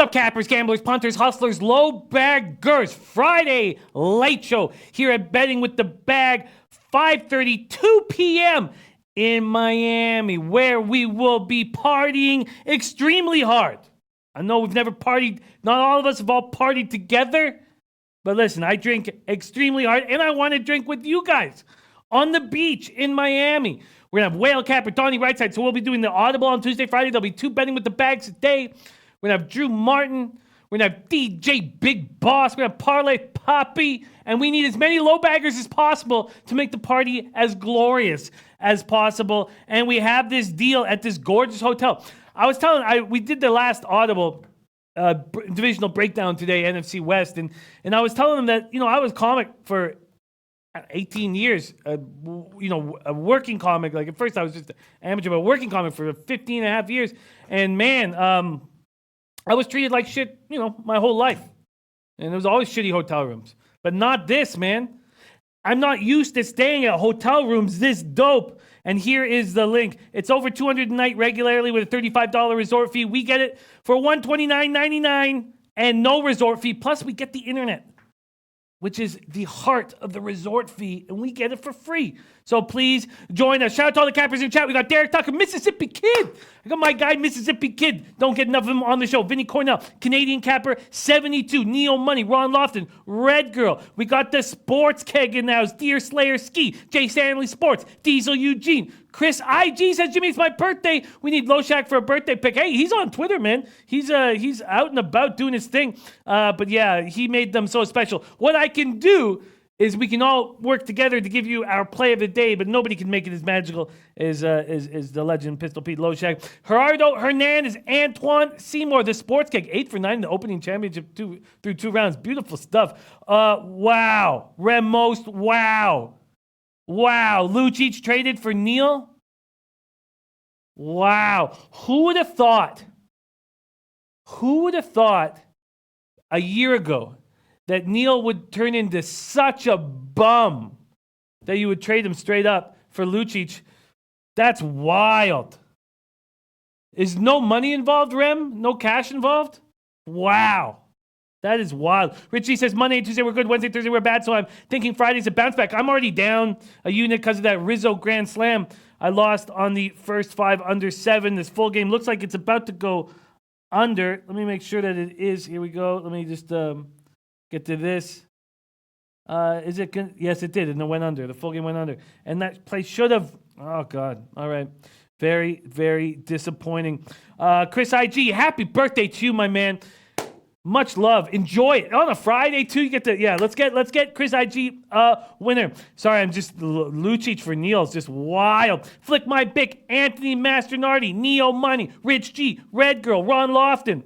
What up, cappers, gamblers, punters, hustlers, low baggers? Friday late show here at Betting with the Bag, 5:32 p.m. in Miami, where we will be partying extremely hard. I know we've never partied, not all of us have all partied together, but listen, I drink extremely hard, and I want to drink with you guys on the beach in Miami. We're going to have Whale Capper, Donnie Right Side, so we'll be doing the Audible on Tuesday, Friday. There'll be 2 Betting with the Bags today. We're going to have Drew Martin. We're going to have DJ Big Boss. We're going to have Parlay Poppy. And we need as many low baggers as possible to make the party as glorious as possible. And we have this deal at this gorgeous hotel. I was telling, we did the last Audible divisional breakdown today, NFC West. And I was telling them that, I was comic for 18 years, a working comic. Like at first I was just an amateur, but a working comic for 15 and a half years. And man, I was treated like shit, my whole life. And there was always shitty hotel rooms. But not this, man. I'm not used to staying at hotel rooms this dope. And here is the link. It's over $200 a night regularly with a $35 resort fee. We get it for $129.99 and no resort fee. Plus we get the internet, which is the heart of the resort fee, and we get it for free. So please join us. Shout out to all the cappers in chat. We got Derek Tucker, Mississippi Kid. I got my guy, Mississippi Kid. Don't get enough of him on the show. Vinny Cornell, Canadian Capper, 72. Neo Money, Ron Lofton, Red Girl. We got the Sports Keg in the house. Deer Slayer Ski, Jay Stanley Sports, Diesel Eugene. Chris IG says, Jimmy, it's my birthday. We need Loshak for a birthday pick. Hey, he's on Twitter, man. He's out and about doing his thing. But yeah, he made them so special. What I can do is we can all work together to give you our play of the day, but nobody can make it as magical as the legend Pistol Pete Loshak. Gerardo Hernandez, Antoine Seymour, the Sports Kick, 8 for 9 in the opening championship through 2 rounds. Beautiful stuff. Wow. Remost, wow. Wow. Lucic traded for Neal. Wow. Who would have thought a year ago that Neal would turn into such a bum that you would trade him straight up for Lucic? That's wild. Is no money involved, Rem? No cash involved? Wow. That is wild. Richie says, Monday and Tuesday we're good, Wednesday, Thursday we're bad, so I'm thinking Friday's a bounce back. I'm already down a unit because of that Rizzo Grand Slam. I lost on the first 5 under 7. This full game looks like it's about to go under. Let me make sure that it is. Here we go. Let me just get to this. Is it? Yes, it did, and it went under. The full game went under. And that play should have. Oh, God. All right. Very, very disappointing. Chris IG, happy birthday to you, my man. Much love. Enjoy it. On a Friday, too, you get to, let's get Chris IG winner. Sorry, I'm just, Lucic for Neal is just wild. Flick My Bick, Anthony Masternardi, Neo Money, Rich G, Red Girl, Ron Lofton.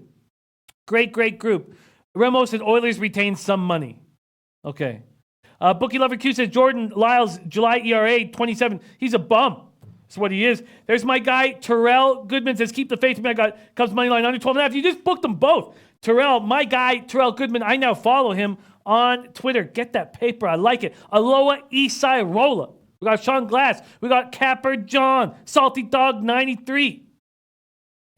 Great group. Ramos and Oilers retain some money. Okay. Bookie Lover Q says, Jordan Lyles, July ERA, 27. He's a bum. That's what he is. There's my guy, Terrell Goodman says, keep the faith. I got Cubs money line under 12.5. You just booked them both. Terrell, my guy, Terrell Goodman, I now follow him on Twitter. Get that paper. I like it. Aloha Eastside Rolla. We got Sean Glass. We got Capper John. Salty Dog 93.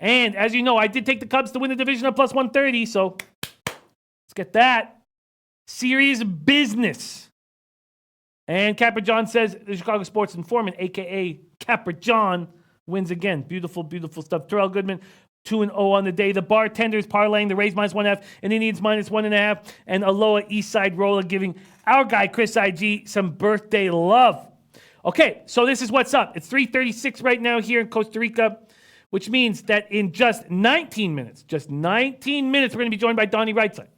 And as you know, I did take the Cubs to win the division at plus 130. So let's get that. Serious business. And Capper John says the Chicago Sports Informant, a.k.a. Capper John, wins again. Beautiful, beautiful stuff. Terrell Goodman, 2-0 on the day. The bartenders parlaying the Rays -1.5 and Indians -1.5. And Aloha Eastside Roller giving our guy Chris IG some birthday love. Okay, so this is what's up. It's 3:36 right now here in Costa Rica, which means that in just 19 minutes, we're going to be joined by Donnie Right Side.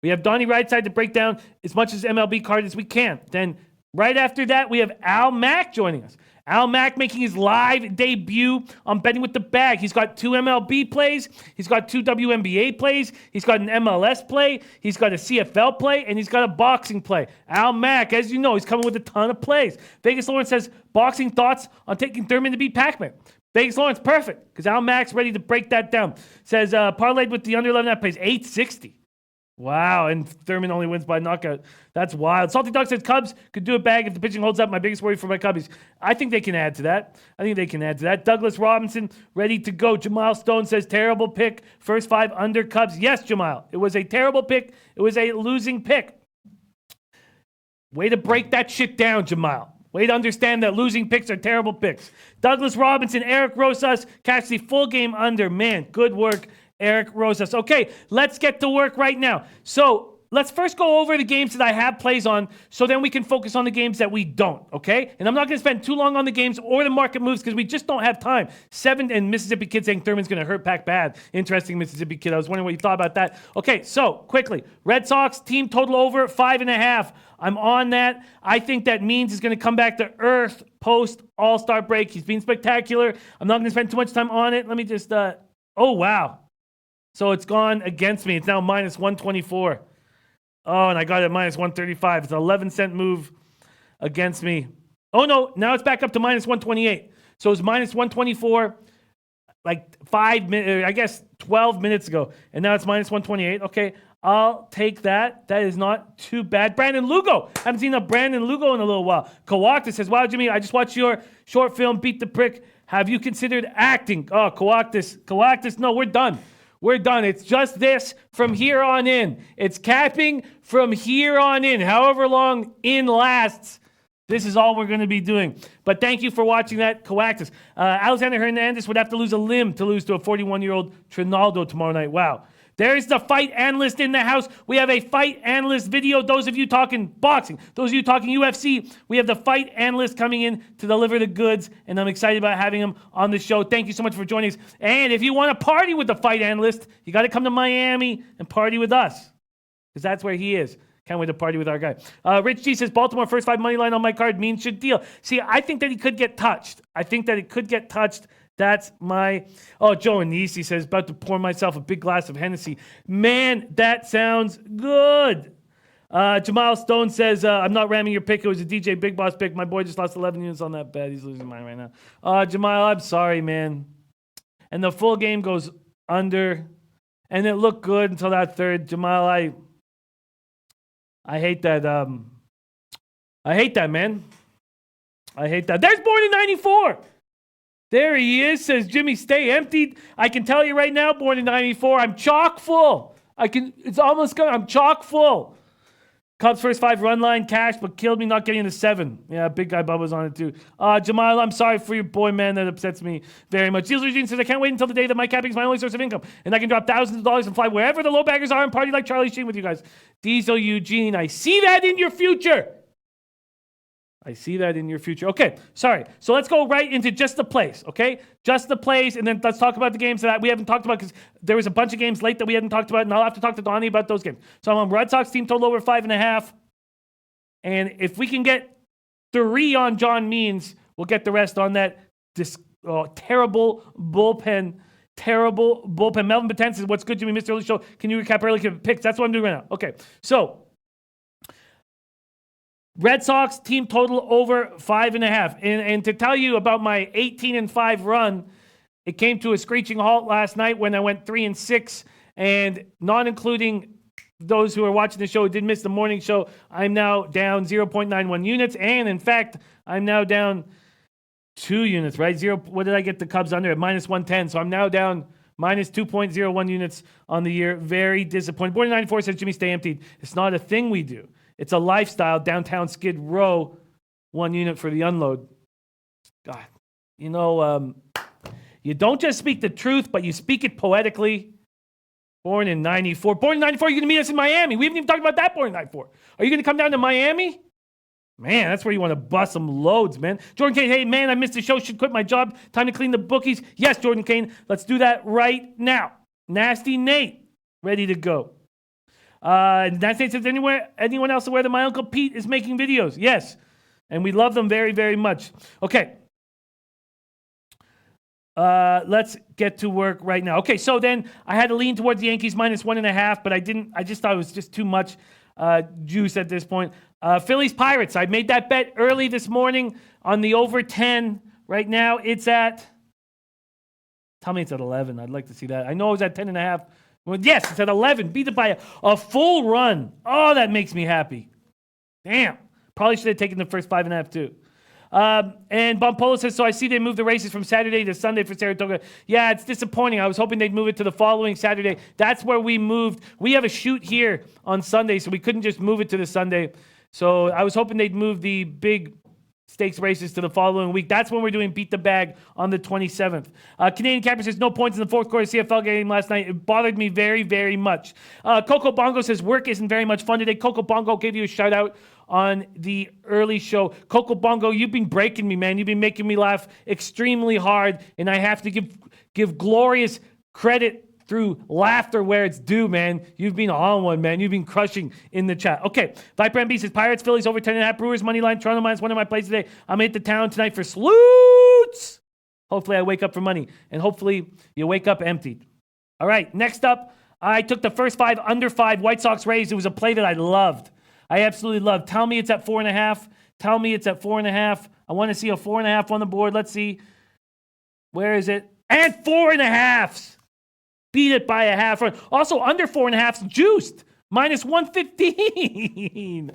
We have Donnie Right Side to break down as much as MLB card as we can. Then right after that, we have Al Mack joining us. Al Mack making his live debut on Betting with the Bag. He's got 2 MLB plays. He's got 2 WNBA plays. He's got an MLS play. He's got a CFL play. And he's got a boxing play. Al Mack, as you know, he's coming with a ton of plays. Vegas Lawrence says, boxing thoughts on taking Thurman to beat Pac-Man. Vegas Lawrence, perfect, because Al Mack's ready to break that down. Says, parlayed with the under 11.5 plays, 860. Wow, and Thurman only wins by knockout. That's wild. Salty Dog says Cubs could do a bag if the pitching holds up. My biggest worry for my Cubbies. I think they can add to that. Douglas Robinson, ready to go. Jamal Stone says terrible pick. First 5 under Cubs. Yes, Jamal. It was a terrible pick. It was a losing pick. Way to break that shit down, Jamal. Way to understand that losing picks are terrible picks. Douglas Robinson, Eric Rosas, catch the full game under. Man, good work, Eric Rosas. Okay, let's get to work right now. So let's first go over the games that I have plays on so then we can focus on the games that we don't, okay? And I'm not going to spend too long on the games or the market moves because we just don't have time. 7 and Mississippi Kid saying Thurman's going to hurt Pack bad. Interesting, Mississippi Kid. I was wondering what you thought about that. Okay, so quickly. Red Sox team total over 5.5. I'm on that. I think that Means is going to come back to earth post All-Star break. He's been spectacular. I'm not going to spend too much time on it. Let me just, oh, wow. So it's gone against me. It's now minus 124. Oh, and I got it at minus 135. It's an 11-cent move against me. Oh, no. Now it's back up to minus 128. So it's minus 124 like 5 minutes, I guess 12 minutes ago. And now it's minus 128. Okay, I'll take that. That is not too bad. Brandon Lugo. Haven't seen a Brandon Lugo in a little while. Kawakta says, wow, Jimmy, I just watched your short film, Beat the Prick. Have you considered acting? Oh, Kawaktas, no, we're done. We're done. It's just this from here on in. It's capping from here on in. However long in lasts, this is all we're going to be doing. But thank you for watching that, Coactus. Alexander Hernandez would have to lose a limb to lose to a 41-year-old Trinaldo tomorrow night. Wow. There's the fight analyst in the house. We have a fight analyst video. Those of you talking boxing, those of you talking UFC, we have the fight analyst coming in to deliver the goods, and I'm excited about having him on the show. Thank you so much for joining us. And if you want to party with the fight analyst, you got to come to Miami and party with us, because that's where he is. Can't wait to party with our guy. Rich G says, Baltimore first 5 money line on my card means should deal. See, I think that he could get touched. That's my... Oh, Joe Anisi says, about to pour myself a big glass of Hennessy. Man, that sounds good. Jamal Stone says, I'm not ramming your pick. It was a DJ Big Boss pick. My boy just lost 11 units on that bet. He's losing mine right now. Jamal, I'm sorry, man. And the full game goes under. And it looked good until that third. Jamal, I hate that. I hate that, man. I hate that. There's Born in 94. There he is, says Jimmy, stay emptied. I can tell you right now, Born in 94, I'm chock full. It's almost gone. I'm chock full. Cubs first 5 run line cash, but killed me not getting the 7. Yeah, big guy Bubba's on it too. Jamal, I'm sorry for your boy, man. That upsets me very much. Diesel Eugene says, I can't wait until the day that my capping is my only source of income, and I can drop thousands of dollars and fly wherever the low baggers are and party like Charlie Sheen with you guys. Diesel Eugene, I see that in your future. Okay, sorry. So let's go right into just the plays, okay? Just the plays, and then let's talk about the games that we haven't talked about, because there was a bunch of games late that we hadn't talked about, and I'll have to talk to Donnie about those games. So I'm on Red Sox team total over 5.5. And if we can get 3 on John Means, we'll get the rest on that terrible bullpen. Melvin Batten says, what's good, Jimmy? Mr. Early Show. Can you recap early picks? That's what I'm doing right now. Okay, so Red Sox team total over 5.5. And to tell you about my 18-5 run, it came to a screeching halt last night when I went 3-6, and not including those who are watching the show who did miss the morning show, I'm now down 0.91 units. And in fact, I'm now down 2 units, right? What did I get the Cubs under? At minus 110. So I'm now down minus 2.01 units on the year. Very disappointed. Born in 94 says, Jimmy, stay emptied. It's not a thing we do. It's a lifestyle. Downtown Skid Row, 1 unit for the unload. God, you don't just speak the truth, but you speak it poetically. Born in 94. Born in 94, you're going to meet us in Miami. We haven't even talked about that, Born in 94. Are you going to come down to Miami? Man, that's where you want to bust some loads, man. Jordan Kane, hey, man, I missed the show. Should quit my job. Time to clean the bookies. Yes, Jordan Kane, let's do that right now. Nasty Nate, ready to go. Nasty Nate says, anyone else aware that my Uncle Pete is making videos? Yes, and we love them very, very much. Okay. Let's get to work right now. Okay, so then I had to lean towards the Yankees minus 1.5, but I didn't. I just thought it was just too much juice at this point. Phillies Pirates. I made that bet early this morning on the over 10. Right now it's at. Tell me it's at 11. I'd like to see that. I know it was at 10.5 Well, yes, it's at 11. Beat it by a full run. Oh, that makes me happy. Damn. Probably should have taken the first 5.5 too. And Bumpolo says, so I see they moved the races from Saturday to Sunday for Saratoga. Yeah, it's disappointing. I was hoping they'd move it to the following Saturday. That's where we moved. We have a shoot here on Sunday, so we couldn't just move it to the Sunday. So I was hoping they'd move the big stakes races to the following week. That's when we're doing Beat the Bag on the 27th. Canadian Capper says, no points in the fourth quarter CFL game last night. It bothered me very, very much. Coco Bongo says, work isn't very much fun today. Coco Bongo gave you a shout out on the early show. Coco Bongo, you've been breaking me, man. You've been making me laugh extremely hard, and I have to give glorious credit through laughter where it's due, man. You've been on one, man. You've been crushing in the chat. Okay, Viper MB says, Pirates, Phillies over 10.5, Brewers, money line, Toronto minus 1 of my plays today. I'm at the town tonight for sloots. Hopefully I wake up for money, and hopefully you wake up emptied. All right, next up, I took the first 5 under 5 White Sox Rays. It was a play that I loved. I absolutely loved. Tell me it's at 4.5. Tell me it's at 4.5. I want to see a 4.5 on the board. Let's see. Where is it? And 4.5. Beat it by a half run. Also, under 4.5 juiced. Minus 115.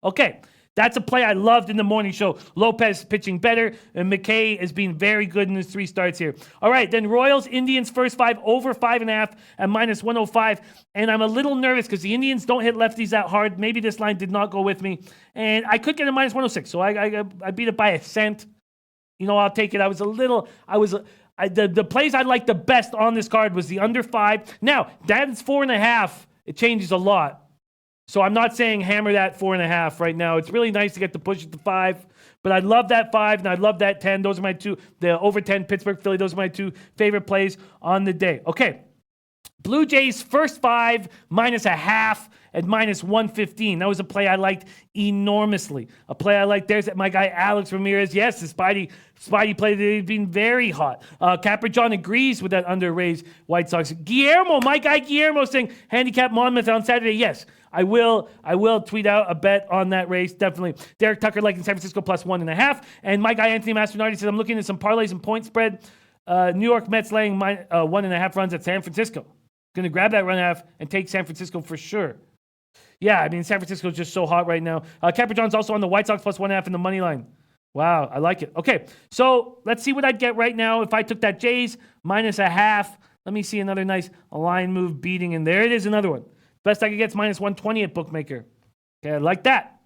Okay. That's a play I loved in the morning show. Lopez pitching better, and McKay is being very good in his 3 starts here. All right, then Royals, Indians, first 5, over 5.5 at minus 105. And I'm a little nervous because the Indians don't hit lefties that hard. Maybe this line did not go with me. And I could get a minus 106, so I beat it by a cent. You know, I'll take it. The plays I liked the best on this card was the under 5. Now, that's 4.5. It changes a lot. So I'm not saying hammer that 4.5 right now. It's really nice to get to push it to 5. But I love that 5 and I love that 10. Those are my 2. The over 10, Pittsburgh, Philly. Those are my 2 favorite plays on the day. Okay. Blue Jays first 5 minus a half at minus 115. That was a play I liked enormously. A play I liked. There's my guy Alex Ramirez. Yes, the Spidey play. They've been very hot. Capper John agrees with that under Rays White Sox. Guillermo, my guy Guillermo saying handicap Monmouth on Saturday. Yes, I will tweet out a bet on that race, definitely. Derek Tucker liking San Francisco plus 1.5. And my guy Anthony Mastronardi says, I'm looking at some parlays and point spread. New York Mets laying 1.5 runs at San Francisco. Going to grab that run half and take San Francisco for sure. Yeah, I mean, San Francisco is just so hot right now. Capper John's also on the White Sox plus 1.5 in the money line. Wow, I like it. Okay, so let's see what I'd get right now if I took that Jays minus a half. Let me see another nice line move beating, and there it is, another one. Best I could get is minus 120 at Bookmaker. Okay, I like that.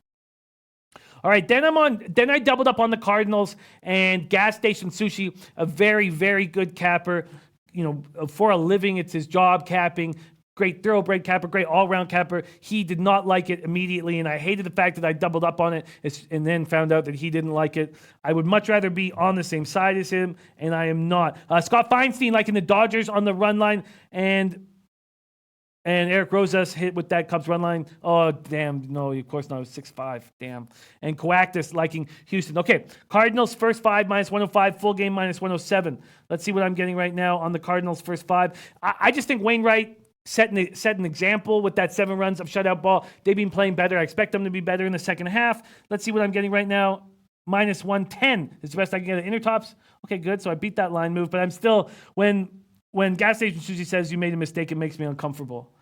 All right, then I doubled up on the Cardinals and Gas Station Sushi, a very, very good capper. You know, for a living, it's his job capping. Great thoroughbred capper, great all-round capper. He did not like it immediately, and I hated the fact that I doubled up on it and then found out that he didn't like it. I would much rather be on the same side as him, and I am not. Scott Feinstein liking the Dodgers on the run line, and Eric Rosas hit with that Cubs run line. Oh, damn. No, of course not. It was 6-5. Damn. And Coactus liking Houston. Okay. Cardinals first 5 minus 105. Full game minus 107. Let's see what I'm getting right now on the Cardinals first 5. I just think Wainwright set an example with that 7 runs of shutout ball. They've been playing better. I expect them to be better in the second half. Let's see what I'm getting right now. Minus 110 is the best I can get at Intertops. Okay, good. So I beat that line move, but I'm still, when Gas Station Sushi says you made a mistake, it makes me uncomfortable.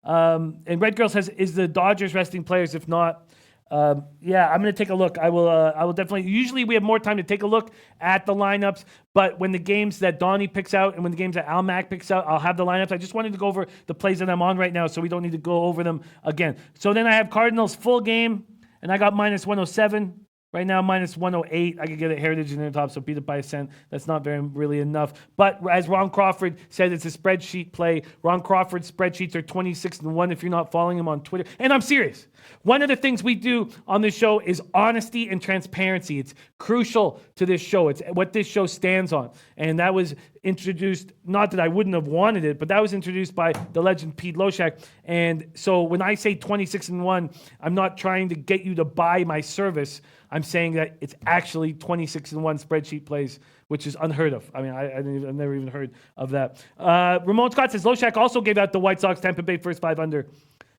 And Red Girl says, is the Dodgers resting players? If not, yeah, I'm going to take a look. I will definitely. Usually we have more time to take a look at the lineups, but when the games that Donnie picks out and when the games that Al Mac picks out, I'll have the lineups. I just wanted to go over the plays that I'm on right now, so we don't need to go over them again. So then I have Cardinals full game, and I got minus 107. Right now, minus 108. I could get a Heritage in the top, so beat it by a cent. That's not really enough. But as Ron Crawford said, it's a spreadsheet play. Ron Crawford's spreadsheets are 26-1 if you're not following him on Twitter. And I'm serious. One of the things we do on this show is honesty and transparency. It's crucial to this show. It's what this show stands on. And that was introduced, not that I wouldn't have wanted it, but that was introduced by the legend Pete Loshak. And so when I say 26-1, I'm not trying to get you to buy my service. I'm saying that it's actually 26-1 spreadsheet plays, which is unheard of. I mean, I've never even heard of that. Ramon Scott says Loshak also gave out the White Sox Tampa Bay first 5 under.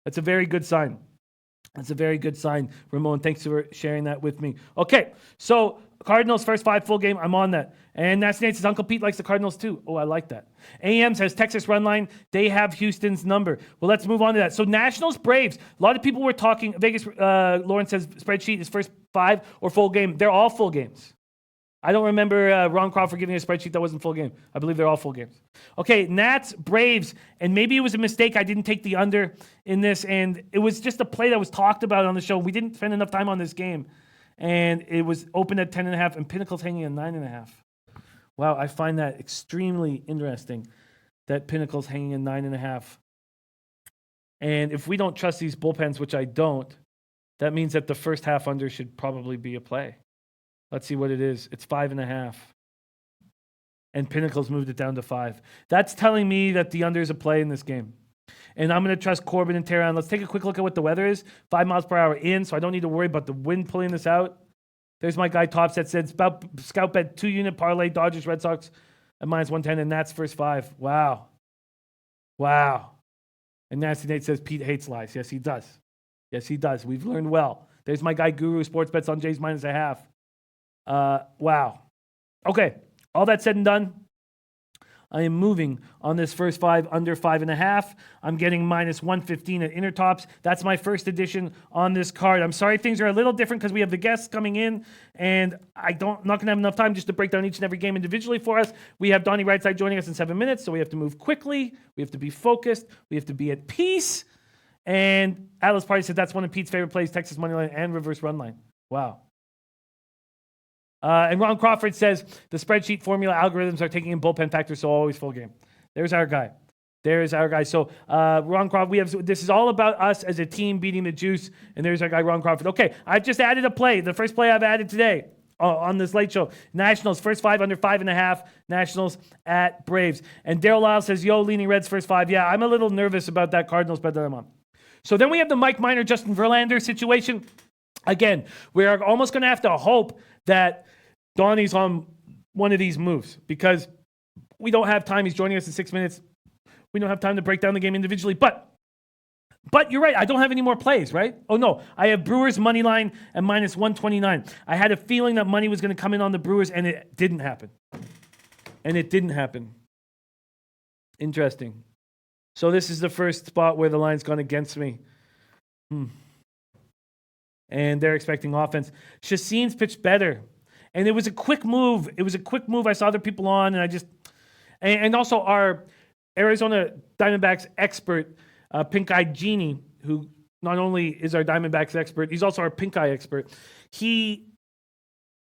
That's a very good sign. That's a very good sign, Ramon. Thanks for sharing that with me. Okay, so Cardinals first 5 full game. I'm on that. And Nasty Nate says Uncle Pete likes the Cardinals too. Oh, I like that. AM says Texas run line. They have Houston's number. Well, let's move on to that. So Nationals Braves. A lot of people were talking. Vegas. Lauren says spreadsheet is first 5 or full game. They're all full games. I don't remember Ron Crawford giving a spreadsheet that wasn't full game. I believe they're all full games. Okay, Nats, Braves, and maybe it was a mistake. I didn't take the under in this, and it was just a play that was talked about on the show. We didn't spend enough time on this game, and it was open at 10.5, and Pinnacle's hanging at 9.5. Wow, I find that extremely interesting that Pinnacle's hanging at 9.5. And if we don't trust these bullpens, which I don't, that means that the first half under should probably be a play. Let's see what it is. It's 5.5. And Pinnacle's moved it down to 5. That's telling me that the under is a play in this game. And I'm going to trust Corbin and Tehran. Let's take a quick look at what the weather is. 5 miles per hour in, so I don't need to worry about the wind pulling this out. There's my guy Tops that said scout bet 2-unit parlay, Dodgers, Red Sox at -110, and Nats first 5. Wow. And Nasty Nate says Pete hates lies. Yes, he does. We've learned well. There's my guy Guru Sports Bets on Jays -0.5. Wow. Okay, all that said and done, I am moving on this first 5 under 5.5. I'm getting -115 at Intertops. That's my first edition on this card. I'm sorry things are a little different because we have the guests coming in, and I'm not going to have enough time just to break down each and every game individually for us. We have Donnie Right Side joining us in 7 minutes, so we have to move quickly. We have to be focused. We have to be at peace. And Atlas Party said that's one of Pete's favorite plays, Texas Moneyline and Reverse Run Line. Wow. And Ron Crawford says the spreadsheet formula algorithms are taking in bullpen factors, so always full game. There's our guy. So Ron Crawford, this is all about us as a team beating the juice, and there's our guy Ron Crawford. Okay, I've just added a play. The first play I've added today on this late show. Nationals first 5 under 5.5. Nationals at Braves. And Daryl Lyle says, yo, leaning Reds first 5. Yeah, I'm a little nervous about that Cardinals bet that I'm on. So then we have the Mike Minor, Justin Verlander situation. Again, we're almost going to have to hope that Donnie's on one of these moves because we don't have time. He's joining us in 6 minutes. We don't have time to break down the game individually. But you're right. I don't have any more plays, right? Oh, no. I have Brewers money line at -129. I had a feeling that money was going to come in on the Brewers, and it didn't happen. Interesting. So this is the first spot where the line's gone against me. And they're expecting offense. Shasin's pitched better. And it was a quick move. I saw other people on, and also our Arizona Diamondbacks expert, Pink Eye Genie, who not only is our Diamondbacks expert, he's also our pink eye expert. He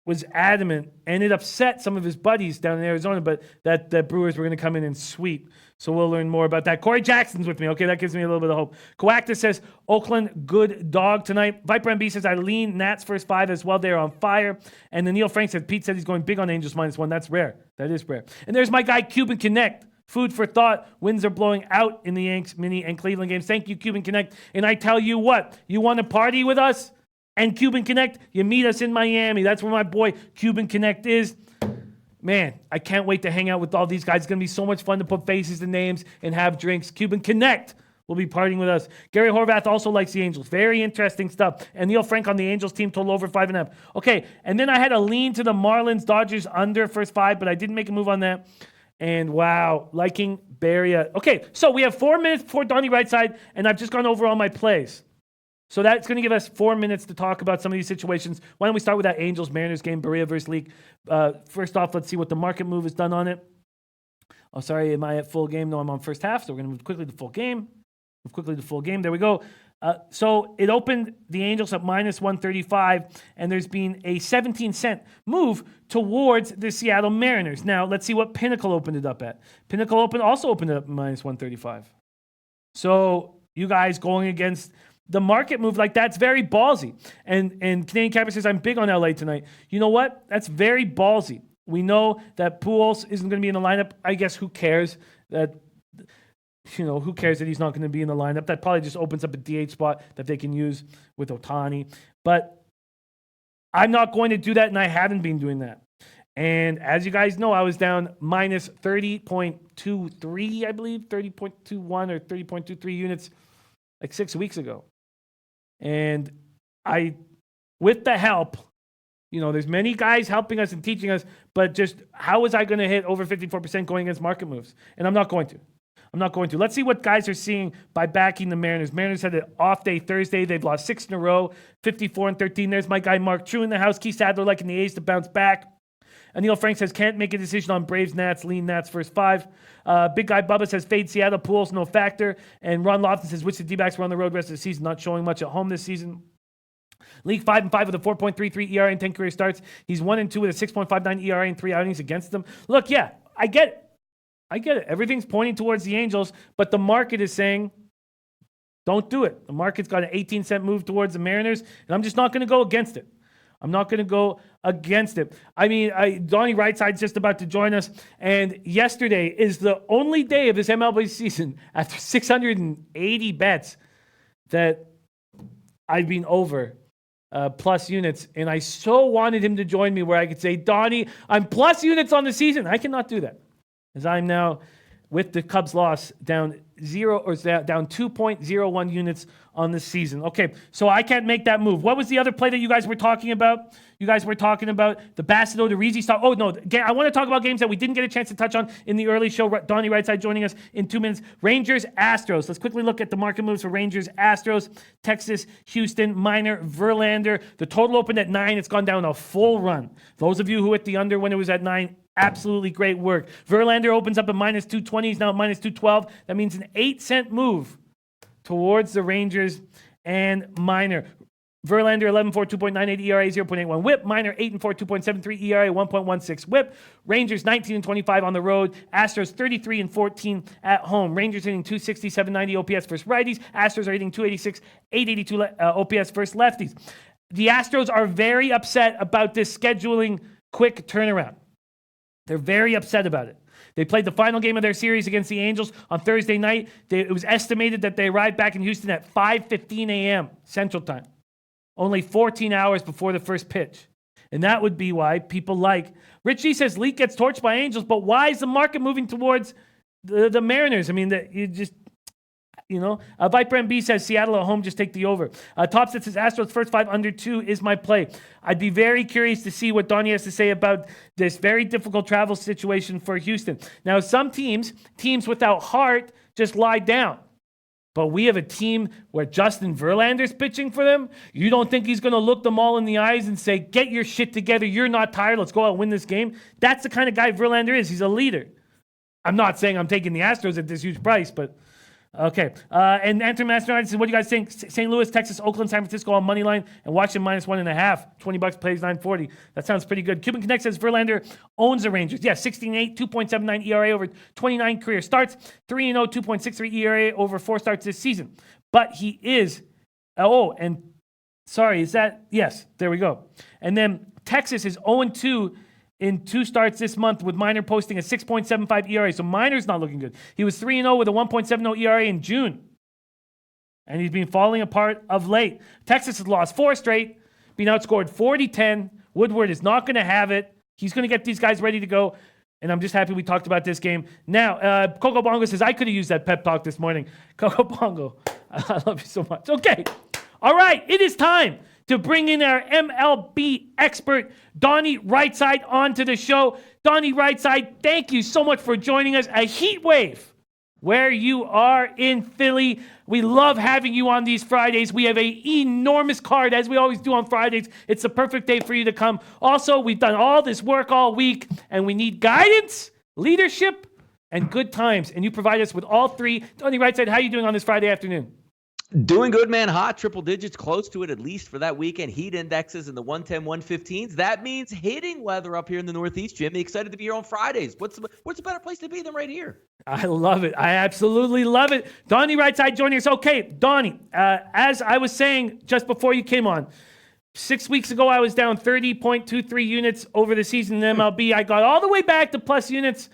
was adamant, and it upset some of his buddies down in Arizona, but that the Brewers were going to come in and sweep. So we'll learn more about that. Corey Jackson's with me. Okay, that gives me a little bit of hope. Coactus says, Oakland, good dog tonight. Viper MB says, I lean Nats first 5 as well. They're on fire. And then Neil Frank said, Pete said he's going big on Angels -1. That's rare. That is rare. And there's my guy, Cuban Connect. Food for thought. Winds are blowing out in the Yanks, Mini, and Cleveland games. Thank you, Cuban Connect. And I tell you what, you want to party with us and Cuban Connect? You meet us in Miami. That's where my boy Cuban Connect is. Man, I can't wait to hang out with all these guys. It's going to be so much fun to put faces to names and have drinks. Cuban Connect will be partying with us. Gary Horvath also likes the Angels. Very interesting stuff. And Neil Frank on the Angels team total over 5.5. Okay, and then I had a lean to the Marlins, Dodgers under first 5, but I didn't make a move on that. And wow, liking Barria. Okay, so we have 4 minutes before Donnie Right Side, and I've just gone over all my plays. So that's going to give us 4 minutes to talk about some of these situations. Why don't we start with that Angels-Mariners game, Barria versus Leak. First off, let's see what the market move has done on it. Oh, sorry, am I at full game? No, I'm on first half, so we're going to move quickly to full game. There we go. So it opened the Angels at -135, and there's been a 17-cent move towards the Seattle Mariners. Now, let's see what Pinnacle opened it up at. Pinnacle also opened it up at -135. So you guys going against the market move like that's very ballsy. And Canadian Capper says, I'm big on LA tonight. You know what? That's very ballsy. We know that Pujols isn't going to be in the lineup. I guess who cares that... who cares that he's not going to be in the lineup? That probably just opens up a DH spot that they can use with Ohtani. But I'm not going to do that, and I haven't been doing that. And as you guys know, I was down minus 30.23, I believe, 30.21 or 30.23 units like 6 weeks ago. And with the help There's many guys helping us and teaching us, but just how was I going to hit over 54% going against market moves? And I'm not going to. Let's see what guys are seeing by backing the Mariners. Mariners had an off day Thursday. They've lost 6 in a row, 54-13. There's my guy Mark True in the house. Keith Sadler liking the A's to bounce back. Anil Frank says, can't make a decision on Braves, Nats, lean Nats first 5. Big guy Bubba says, fade Seattle, Pools, no factor. And Ron Lofton says, which the D-backs were on the road rest of the season, not showing much at home this season. League 5-5 with a 4.33 ERA and 10 career starts. He's 1-2 with a 6.59 ERA and 3 outings against them. Look, yeah, I get it. Everything's pointing towards the Angels, but the market is saying, don't do it. The market's got an 18-cent move towards the Mariners, and I'm just not going to go against it. I mean, Donnie Right Side's just about to join us, and yesterday is the only day of this MLB season after 680 bets that I've been over plus units, and I so wanted him to join me where I could say, Donnie, I'm plus units on the season. I cannot do that, as I'm now, with the Cubs loss, down 2.01 units on the season. Okay, so I can't make that move. What was the other play that you guys were talking about? You guys were talking about the Bassido to Rizzi stop. Oh, no, I want to talk about games that we didn't get a chance to touch on in the early show. Donnie Right Side joining us in 2 minutes. Rangers, Astros. Let's quickly look at the market moves for Rangers, Astros, Texas, Houston, Minor, Verlander. The total opened at 9. It's gone down a full run. Those of you who hit the under when it was at 9, absolutely great work. Verlander opens up at minus 220. He's now at minus 212. That means an 8-cent move towards the Rangers and Minor. Verlander 11-4, 2.98 ERA, 0.81 WHIP. Minor 8-4, 2.73 ERA, 1.16 WHIP. Rangers 19-25 on the road. Astros 33-14 at home. Rangers hitting 260, 790 OPS versus righties. Astros are hitting 286, 882 OPS versus lefties. The Astros are very upset about this scheduling quick turnaround. They're very upset about it. They played the final game of their series against the Angels on Thursday night. It was estimated that they arrived back in Houston at 5:15 a.m. Central Time, only 14 hours before the first pitch. And that would be why people like... Richie says Leak gets torched by Angels, but why is the market moving towards the Mariners? I mean, you just... Viper MB says Seattle at home, just take the over. Topset says Astros first 5 under 2 is my play. I'd be very curious to see what Donnie has to say about this very difficult travel situation for Houston. Now, some teams without heart, just lie down. But we have a team where Justin Verlander's pitching for them. You don't think he's going to look them all in the eyes and say, get your shit together. You're not tired. Let's go out and win this game. That's the kind of guy Verlander is. He's a leader. I'm not saying I'm taking the Astros at this huge price, but... Okay, and Anthony Master United says, what do you guys think? St. Louis, Texas, Oakland, San Francisco on money line, and Washington minus 1.5. $20 plays 940. That sounds pretty good. Cuban Connect says Verlander owns the Rangers. Yeah, 16-8, 2.79 ERA over 29 career starts, 3-0, 2.63 ERA over 4 starts this season. But he is, yes, there we go. And then Texas is 0-2 in 2 starts this month, with Minor posting a 6.75 ERA. So Minor's not looking good. He was 3-0 with a 1.70 ERA in June. And he's been falling apart of late. Texas has lost 4 straight, been outscored 40-10. Woodward is not going to have it. He's going to get these guys ready to go. And I'm just happy we talked about this game. Now, Coco Bongo says, I could have used that pep talk this morning. Coco Bongo, I love you so much. Okay. All right. It is time to bring in our MLB expert, Donnie Right Side, onto the show. Donnie Right Side, thank you so much for joining us. A heat wave where you are in Philly. We love having you on these Fridays. We have an enormous card, as we always do on Fridays. It's the perfect day for you to come. Also, we've done all this work all week, and we need guidance, leadership, and good times. And you provide us with all 3. Donnie Right Side, how are you doing on this Friday afternoon? Doing good, man. Hot, triple digits, close to it at least for that weekend. Heat indexes in the 110, 115s. That means hitting weather up here in the Northeast, Jimmy. Excited to be here on Fridays. What's a better place to be than right here? I love it. I absolutely love it. Donnie Right Side joining us. Okay, Donnie, as I was saying just before you came on, 6 weeks ago I was down 30.23 units over the season in MLB. I got all the way back to plus units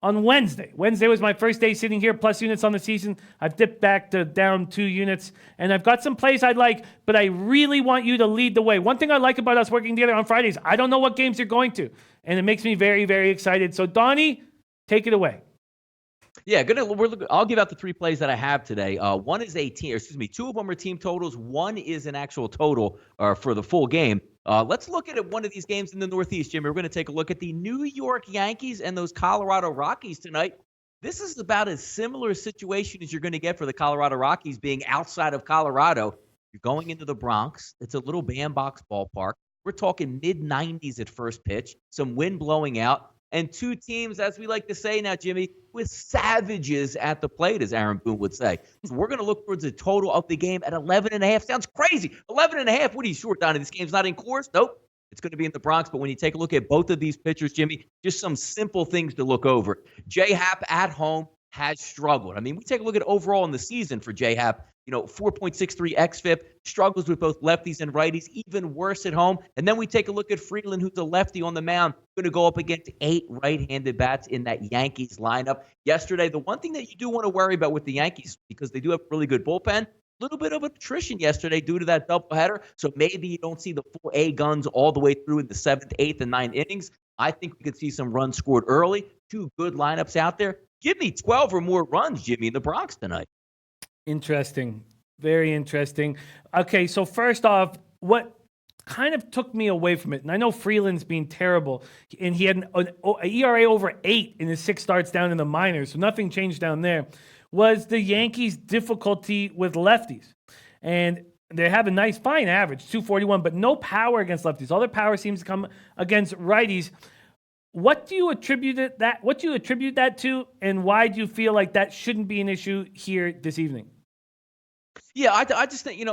on Wednesday. Wednesday was my first day sitting here, plus units on the season. I've dipped back to down 2 units, and I've got some plays I'd like, but I really want you to lead the way. One thing I like about us working together on Fridays, I don't know what games you're going to, and it makes me very, very excited. So, Donnie, take it away. Yeah, I'll give out the 3 plays that I have today. One is 2 of them are team totals. One is an actual total for the full game. Let's look at one of these games in the Northeast, Jimmy. We're going to take a look at the New York Yankees and those Colorado Rockies tonight. This is about as similar a situation as you're going to get for the Colorado Rockies being outside of Colorado. You're going into the Bronx. It's a little bandbox ballpark. We're talking mid-90s at first pitch, some wind blowing out, and two teams, as we like to say now, Jimmy, with savages at the plate, as Aaron Boone would say. So we're going to look towards the total of the game at 11.5. Sounds crazy. 11.5. What are you short, Donnie? This game's not in Coors? Nope. It's going to be in the Bronx. But when you take a look at both of these pitchers, Jimmy, just some simple things to look over. J-Happ at home has struggled. I mean, we take a look at overall in the season for J-Happ. 4.63 xFIP, struggles with both lefties and righties, even worse at home. And then we take a look at Freeland, who's a lefty on the mound, going to go up against 8 right-handed bats in that Yankees lineup. Yesterday, the one thing that you do want to worry about with the Yankees, because they do have a really good bullpen, a little bit of attrition yesterday due to that doubleheader. So maybe you don't see the full A guns all the way through in the 7th, 8th, and 9th innings. I think we could see some runs scored early. 2 good lineups out there. Give me 12 or more runs, Jimmy, in the Bronx tonight. Interesting. Very interesting. Okay, so first off, what kind of took me away from it, and I know Freeland's been terrible, and he had an ERA over 8 in his 6 starts down in the minors, so nothing changed down there, was the Yankees' difficulty with lefties. And they have a nice, fine average, 241, but no power against lefties. All their power seems to come against righties. What do you attribute that to, and why do you feel like that shouldn't be an issue here this evening? Yeah, I just think,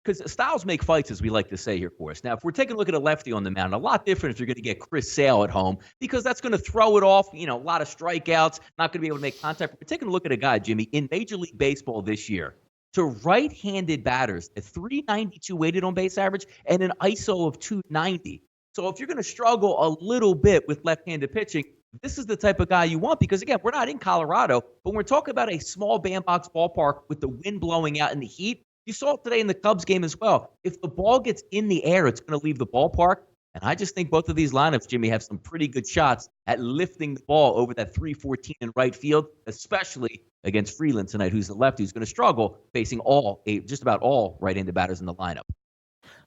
because styles make fights, as we like to say here for us. Now, if we're taking a look at a lefty on the mound, a lot different if you're going to get Chris Sale at home, because that's going to throw it off, a lot of strikeouts, not going to be able to make contact. But we're taking a look at a guy, Jimmy, in Major League Baseball this year, to right-handed batters, a 392 weighted on base average and an ISO of 290. So if you're going to struggle a little bit with left-handed pitching, this is the type of guy you want because, again, we're not in Colorado, but we're talking about a small bandbox ballpark with the wind blowing out in the heat. You saw it today in the Cubs game as well. If the ball gets in the air, it's going to leave the ballpark. And I just think both of these lineups, Jimmy, have some pretty good shots at lifting the ball over that 314 in right field, especially against Freeland tonight, who's the lefty, who's going to struggle facing just about all right-handed batters in the lineup.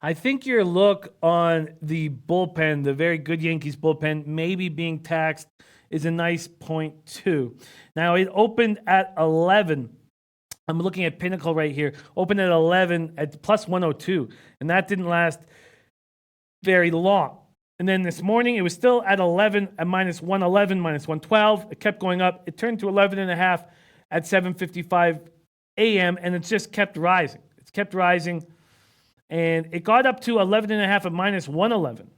I think your look on the bullpen, the very good Yankees bullpen, maybe being taxed is a nice point too. Now, it opened at 11. I'm looking at Pinnacle right here. Opened at 11 at plus 102, and that didn't last very long. And then this morning, it was still at 11 at minus 111, minus 112. It kept going up. It turned to 11.5 at 7:55 a.m., and it's just kept rising. It's kept rising. And it got up to 11.5 at minus 111.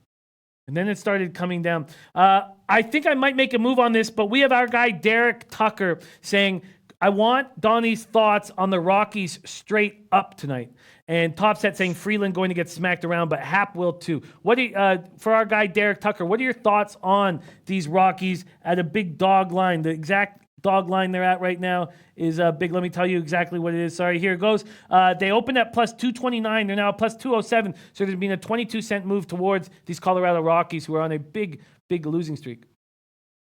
And then it started coming down. I think I might make a move on this, but we have our guy Derek Tucker saying, I want Donnie's thoughts on the Rockies straight up tonight. And Topset saying Freeland going to get smacked around, but Happ will too. For our guy Derek Tucker, what are your thoughts on these Rockies at a big dog line? The exact dog line they're at right now is big. Let me tell you exactly what it is. Sorry, here it goes. They opened at plus 229. They're now plus 207. So there's been a 22-cent move towards these Colorado Rockies, who are on a big losing streak.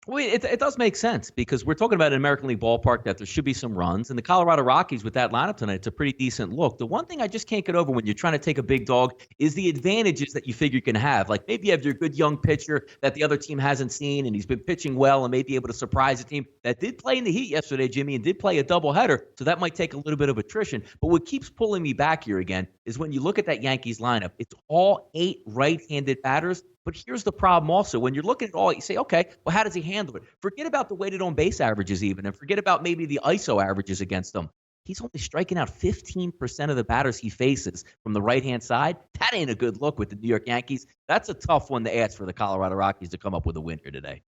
Well, it does make sense because we're talking about an American League ballpark that there should be some runs. And the Colorado Rockies with that lineup tonight, it's a pretty decent look. The one thing I just can't get over when you're trying to take a big dog is the advantages that you figure you can have. Like maybe you have your good young pitcher that the other team hasn't seen and he's been pitching well and may be able to surprise a team that did play in the heat yesterday, Jimmy, and did play a doubleheader. So that might take a little bit of attrition. But what keeps pulling me back here again is when you look at that Yankees lineup, it's all 8 right-handed batters. But here's the problem also. When you're looking at all, you say, okay, well, how does he handle it? Forget about the weighted on base averages even, and forget about maybe the ISO averages against them. He's only striking out 15% of the batters he faces from the right-hand side. That ain't a good look with the New York Yankees. That's a tough one to ask for the Colorado Rockies to come up with a win here today.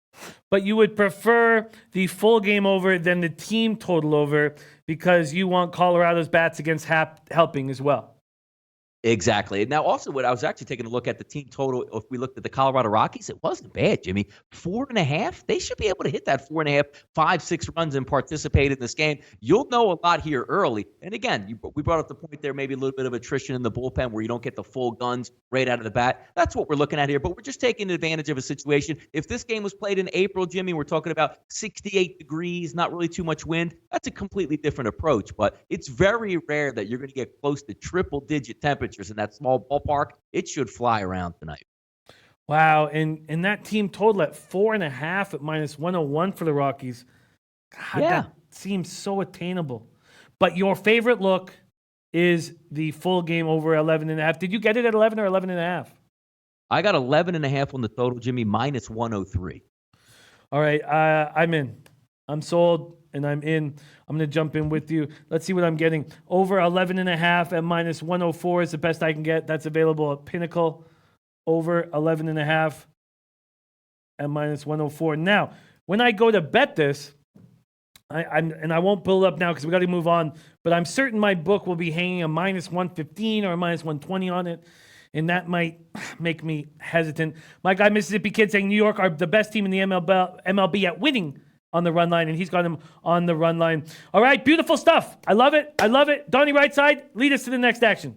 But you would prefer the full game over than the team total over because you want Colorado's bats against Happ helping as well. Exactly. Now, also, what I was actually taking a look at the team total, if we looked at the Colorado Rockies, it wasn't bad, Jimmy. 4.5. They should be able to hit that 4.5, 5-6 runs and participate in this game. You'll know a lot here early. And again, we brought up the point there, maybe a little bit of attrition in the bullpen where you don't get the full guns right out of the bat. That's what we're looking at here. But we're just taking advantage of a situation. If this game was played in April, Jimmy, we're talking about 68 degrees, not really too much wind. That's a completely different approach. But it's very rare that you're going to get close to triple-digit temperatures temperatures in that small ballpark, it should fly around tonight. Wow, and that team total at 4.5 at minus 101 for the Rockies. God, Yeah. that seems so attainable. But your favorite look is the full game over 11.5. Did you get it at 11 or 11.5? I got 11.5 on the total, Jimmy, minus 103. All right, I'm in. I'm sold, and I'm in. I'm going to jump in with you. Let's see what I'm getting. Over 11.5 at minus 104 is the best I can get. That's available at Pinnacle. Over 11.5 at minus 104. Now, when I go to bet this, I won't build up now because we got to move on, but I'm certain my book will be hanging a minus 115 or a minus 120 on it, and that might make me hesitant. My guy, Mississippi Kid, saying New York are the best team in the MLB at winning on the run line, and he's got him on the run line. All right, beautiful stuff. I love it. I love it. Donnie Right Side, lead us to the next action.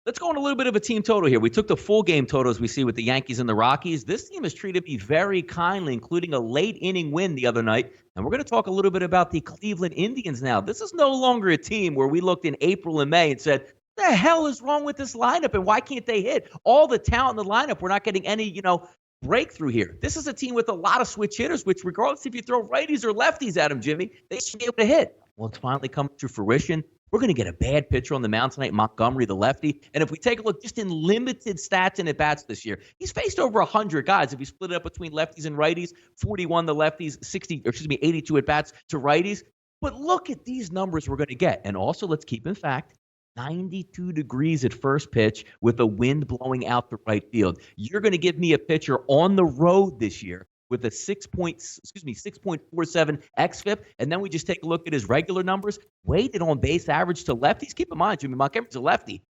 Let's go on a little bit of a team total here. We took the full game totals we see with the Yankees and the Rockies. This team has treated me very kindly, including a late inning win the other night. And we're going to talk a little bit about the Cleveland Indians now. This is no longer a team where we looked in April and May and said, what the hell is wrong with this lineup and why can't they hit? All the talent in the lineup, we're not getting any, breakthrough here. This is a team with a lot of switch hitters, which regardless if you throw righties or lefties at them, Jimmy, they should be able to hit. Well, it's finally come to fruition. We're going to get a bad pitcher on the mound tonight, Montgomery, the lefty. And if we take a look just in limited stats and at-bats this year, he's faced over 100 guys. If you split it up between lefties and righties, 41 to lefties, 82 at-bats to righties. But look at these numbers we're going to get. And also, let's keep in fact, 92 degrees at first pitch with a wind blowing out the right field. You're going to give me a pitcher on the road this year with a 6.47 xFIP, and then we just take a look at his regular numbers, weighted on base average to lefties. Keep in mind, Jimmy Montgomery's a lefty.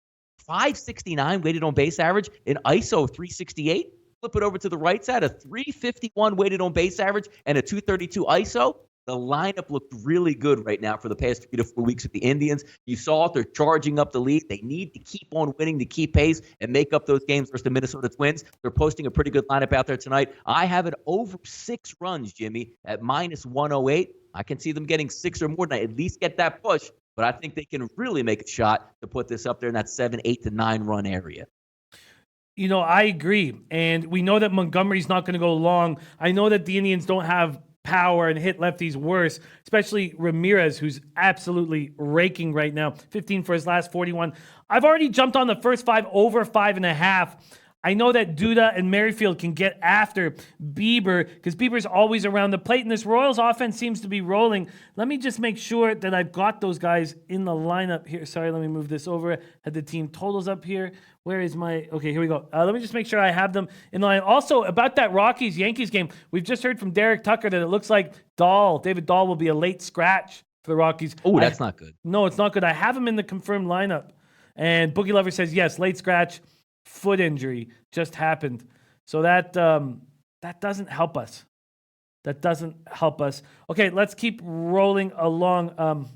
569 weighted on base average, an ISO of 368. Flip it over to the right side, a 351 weighted on base average, and a 232 ISO. The lineup looked really good right now for the past 3 to 4 weeks with the Indians. You saw it. They're charging up the lead. They need to keep on winning to keep pace and make up those games versus the Minnesota Twins. They're posting a pretty good lineup out there tonight. I have it over 6 runs, Jimmy, at minus 108. I can see them getting 6 or more tonight, at least get that push. But I think they can really make a shot to put this up there in that 7, 8 to 9 run area. I agree. And we know that Montgomery's not going to go long. I know that the Indians don't have power and hit lefties worse, especially Ramirez, who's absolutely raking right now. 15 for his last 41. I've already jumped on the first 5 over 5.5. I know that Duda and Merrifield can get after Bieber because Bieber's always around the plate, and this Royals offense seems to be rolling. Let me just make sure that I've got those guys in the lineup here. Sorry, let me move this over. Had the team totals up here. Where is my... Okay, here we go. Let me just make sure I have them in the line. Also, about that Rockies-Yankees game, we've just heard from Derek Tucker that it looks like David Dahl will be a late scratch for the Rockies. Oh, that's not good. No, it's not good. I have him in the confirmed lineup. And Boogie Lover says, yes, late scratch. Foot injury just happened. So that doesn't help us. That doesn't help us. Okay, let's keep rolling along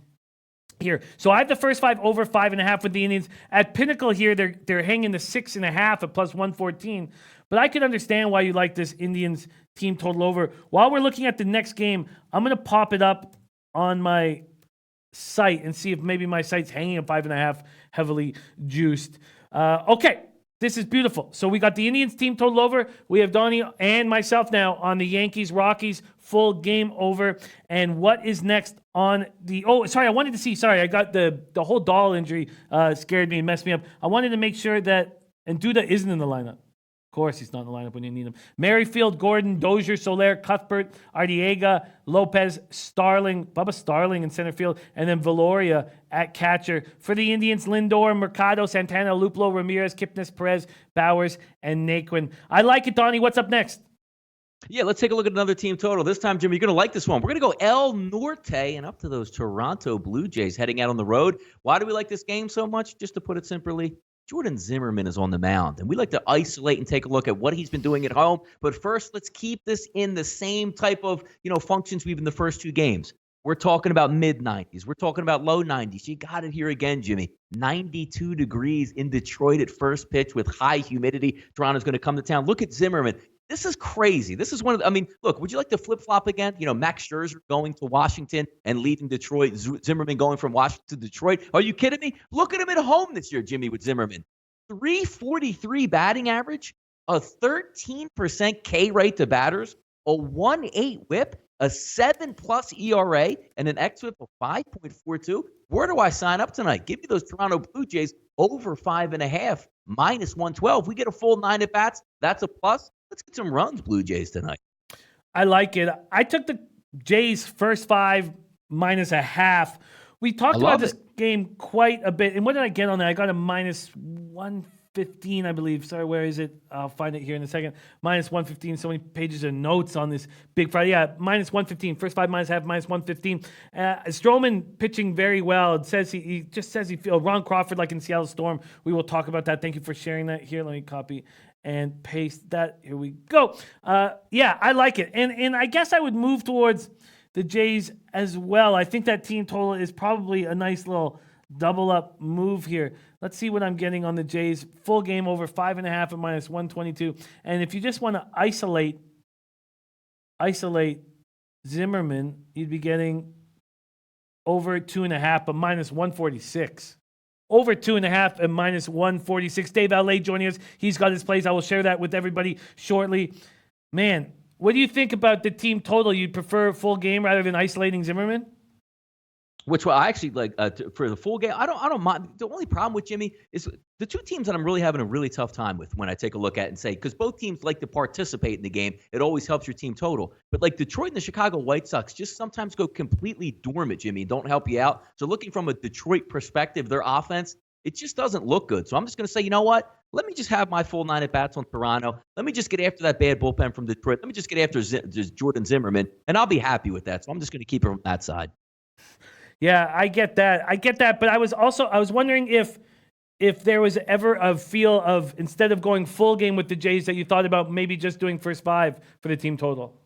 here. So I have the first 5 over 5.5 with the Indians. At Pinnacle here, they're hanging the 6.5 at plus 114. But I can understand why you like this Indians team total over. While we're looking at the next game, I'm going to pop it up on my site and see if maybe my site's hanging at 5.5 heavily juiced. Okay. This is beautiful. So we got the Indians team total over. We have Donnie and myself now on the Yankees-Rockies full game over. And what is next on the... Oh, sorry, I wanted to see... Sorry, I got the whole Dahl injury scared me and messed me up. I wanted to make sure that... And Duda isn't in the lineup. Of course he's not in the lineup when you need him. Merrifield, Gordon, Dozier, Soler, Cuthbert, Ardiega, Lopez, Starling, Bubba Starling in center field, and then Valoria at catcher. For the Indians, Lindor, Mercado, Santana, Luplo, Ramirez, Kipnis, Perez, Bowers, and Naquin. I like it, Donnie. What's up next? Yeah, let's take a look at another team total. This time, Jimmy, you're going to like this one. We're going to go El Norte and up to those Toronto Blue Jays heading out on the road. Why do we like this game so much? Just to put it simply, Jordan Zimmerman is on the mound, and we like to isolate and take a look at what he's been doing at home. But first, let's keep this in the same type of, functions we've in the first 2 games. We're talking about mid-90s. We're talking about low 90s. You got it here again, Jimmy. 92 degrees in Detroit at first pitch with high humidity. Toronto's going to come to town. Look at Zimmerman. This is crazy. This is one of the, look, would you like to flip-flop again? Max Scherzer going to Washington and leaving Detroit. Zimmerman going from Washington to Detroit. Are you kidding me? Look at him at home this year, Jimmy, with Zimmerman. .343 batting average, a 13% K rate to batters, a 1.8 whip, a 7+ ERA, and an xWhip of 5.42. Where do I sign up tonight? Give me those Toronto Blue Jays over 5.5, -112. We get a full 9 at bats. That's a plus. Let's get some runs, Blue Jays, tonight. I like it. I took the Jays first 5 -0.5. We talked about this game quite a bit. And what did I get on that? I got a -115, I believe. Sorry, where is it? I'll find it here in a second. -115. So many pages of notes on this big Friday. Yeah, -115. First 5 -0.5, -115. Stroman pitching very well. It says he just says he feels Ron Crawford like in Seattle Storm. We will talk about that. Thank you for sharing that. Here, let me copy and paste that. Here we go. Yeah, I like it. And I guess I would move towards the Jays as well. I think that team total is probably a nice little double up move here. Let's see what I'm getting on the Jays. Full game over 5.5 at -122. And if you just want to isolate Zimmerman, you'd be getting over 2.5, but -146. Over 2.5 at -146. Dave LA joining us. He's got his plays. I will share that with everybody shortly. Man, what do you think about the team total? You'd prefer a full game rather than isolating Zimmerman? Which I actually like for the full game. I don't mind. The only problem with Jimmy is the two teams that I'm really having a really tough time with when I take a look at it and say, because both teams like to participate in the game. It always helps your team total. But like Detroit and the Chicago White Sox just sometimes go completely dormant, Jimmy, and don't help you out. So looking from a Detroit perspective, their offense, it just doesn't look good. So I'm just going to say, you know what? Let me just have my full 9 at bats on Toronto. Let me just get after that bad bullpen from Detroit. Let me just get after Jordan Zimmerman, and I'll be happy with that. So I'm just going to keep it on that side. Yeah, I get that. But I was wondering if there was ever a feel of, instead of going full game with the Jays, that you thought about maybe just doing first 5 for the team total.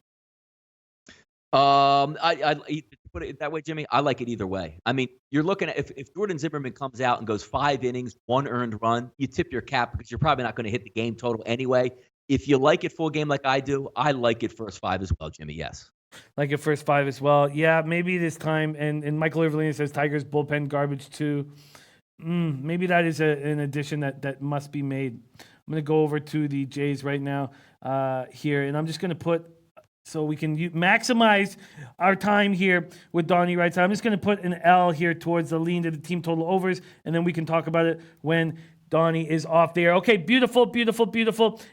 I put it that way, Jimmy. I like it either way. I mean, you're looking at if Jordan Zimmerman comes out and goes 5 innings, 1 earned run, you tip your cap because you're probably not going to hit the game total anyway. If you like it full game like I do, I like it first 5 as well, Jimmy. Yes. Like it first 5 as well. Yeah, maybe this time. And Michael Irvine says Tigers bullpen garbage too. Maybe that is an addition that must be made. I'm going to go over to the Jays right now here, and I'm just going to put, so we can maximize our time here with Donnie Right Side. I'm just going to put an L here towards the lean to the team total overs, and then we can talk about it when Donnie is off there. Okay, beautiful.